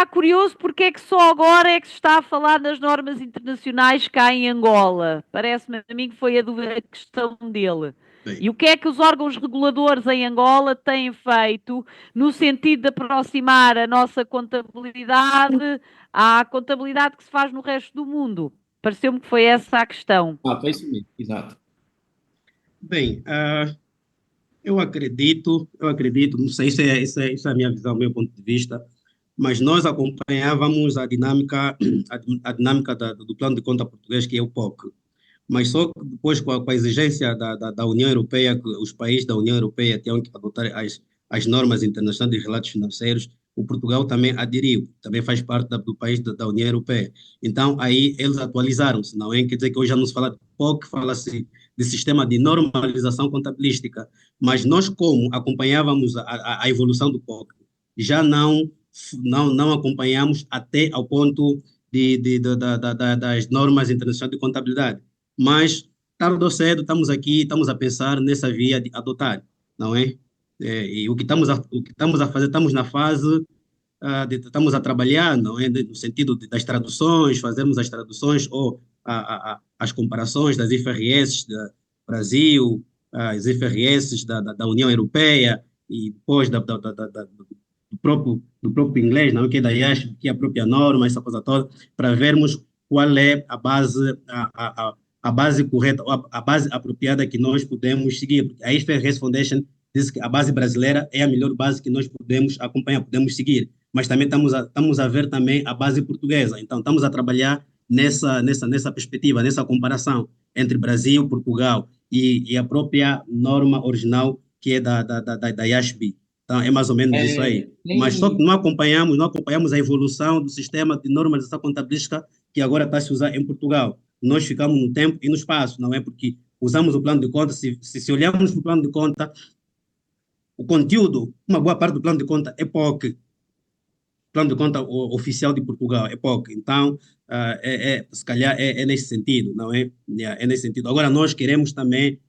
curioso porque é que só agora é que se está a falar das normas internacionais cá em Angola. Parece-me a mim que foi a questão dele. Bem, E o que é que os órgãos reguladores em Angola têm feito no sentido de aproximar a nossa contabilidade à contabilidade que se faz no resto do mundo? Pareceu-me que foi essa a questão. É isso mesmo, exato. bem, eu acredito, não sei, isso é a minha visão, meu ponto de vista, mas nós acompanhávamos a dinâmica do plano de conta português, que é o POC. Mas só que depois, com a exigência da União Europeia, que os países da União Europeia tinham que adotar as normas internacionais de relatos financeiros, o Portugal também aderiu, também faz parte do país da União Europeia. Então, aí eles atualizaram-se, não é? Quer dizer que hoje já não se fala de POC, fala-se de sistema de normalização contabilística. Mas nós, como acompanhávamos a evolução do POC, já não acompanhamos até ao ponto das normas internacionais de contabilidade. Mas, tarde ou cedo, estamos aqui, estamos a pensar nessa via de adotar, não é? E o que estamos a fazer, estamos na fase, estamos a trabalhar, não é? No sentido das traduções, fazermos as traduções ou as comparações das IFRS do Brasil, as IFRS da União Europeia e depois do próprio inglês, não é? Que é da IASB, que é a própria norma, essa coisa toda, para vermos qual é a base correta, a base apropriada que nós podemos seguir. Porque a IFRS Foundation diz que a base brasileira é a melhor base que nós podemos acompanhar, podemos seguir. Mas também estamos a ver também a base portuguesa. Então, estamos a trabalhar nessa perspectiva, nessa comparação entre Brasil, Portugal e a própria norma original, que é da IASB. Então, é mais ou menos isso aí. Mas só que não acompanhamos a evolução do sistema de normalização contabilística que agora está a se usar em Portugal. Nós ficamos no tempo e no espaço, não é? Porque usamos o plano de conta, se olharmos para o plano de conta, o conteúdo, uma boa parte do plano de conta é POC, plano de conta oficial de Portugal, é POC. Então, se calhar é nesse sentido, não é? É nesse sentido. Agora, nós queremos também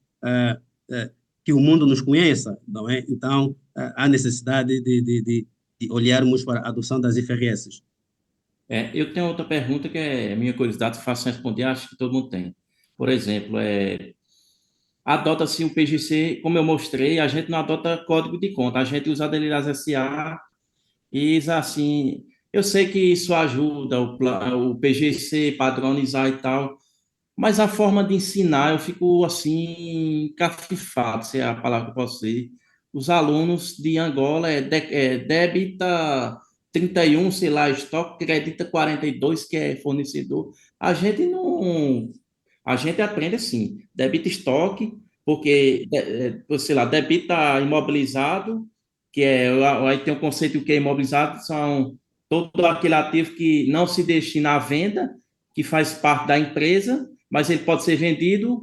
que o mundo nos conheça, não é? Então, há necessidade de olharmos para a adoção das IFRS. Eu tenho outra pergunta que é minha curiosidade, fácil de responder, acho que todo mundo tem. Por exemplo, adota-se o PGC, como eu mostrei, a gente não adota código de conta, a gente usa a delirase SA e assim, Eu sei que isso ajuda o PGC padronizar e tal, mas a forma de ensinar eu fico assim, cafifado, se é a palavra que eu posso dizer. Os alunos de Angola débita 31, sei lá, estoque, credita 42, que é fornecedor. A gente não. A gente aprende assim, debita estoque, porque, sei lá, debita imobilizado, que é, aí tem o conceito que é imobilizado, são todo aquele ativo que não se destina à venda, que faz parte da empresa, mas ele pode ser vendido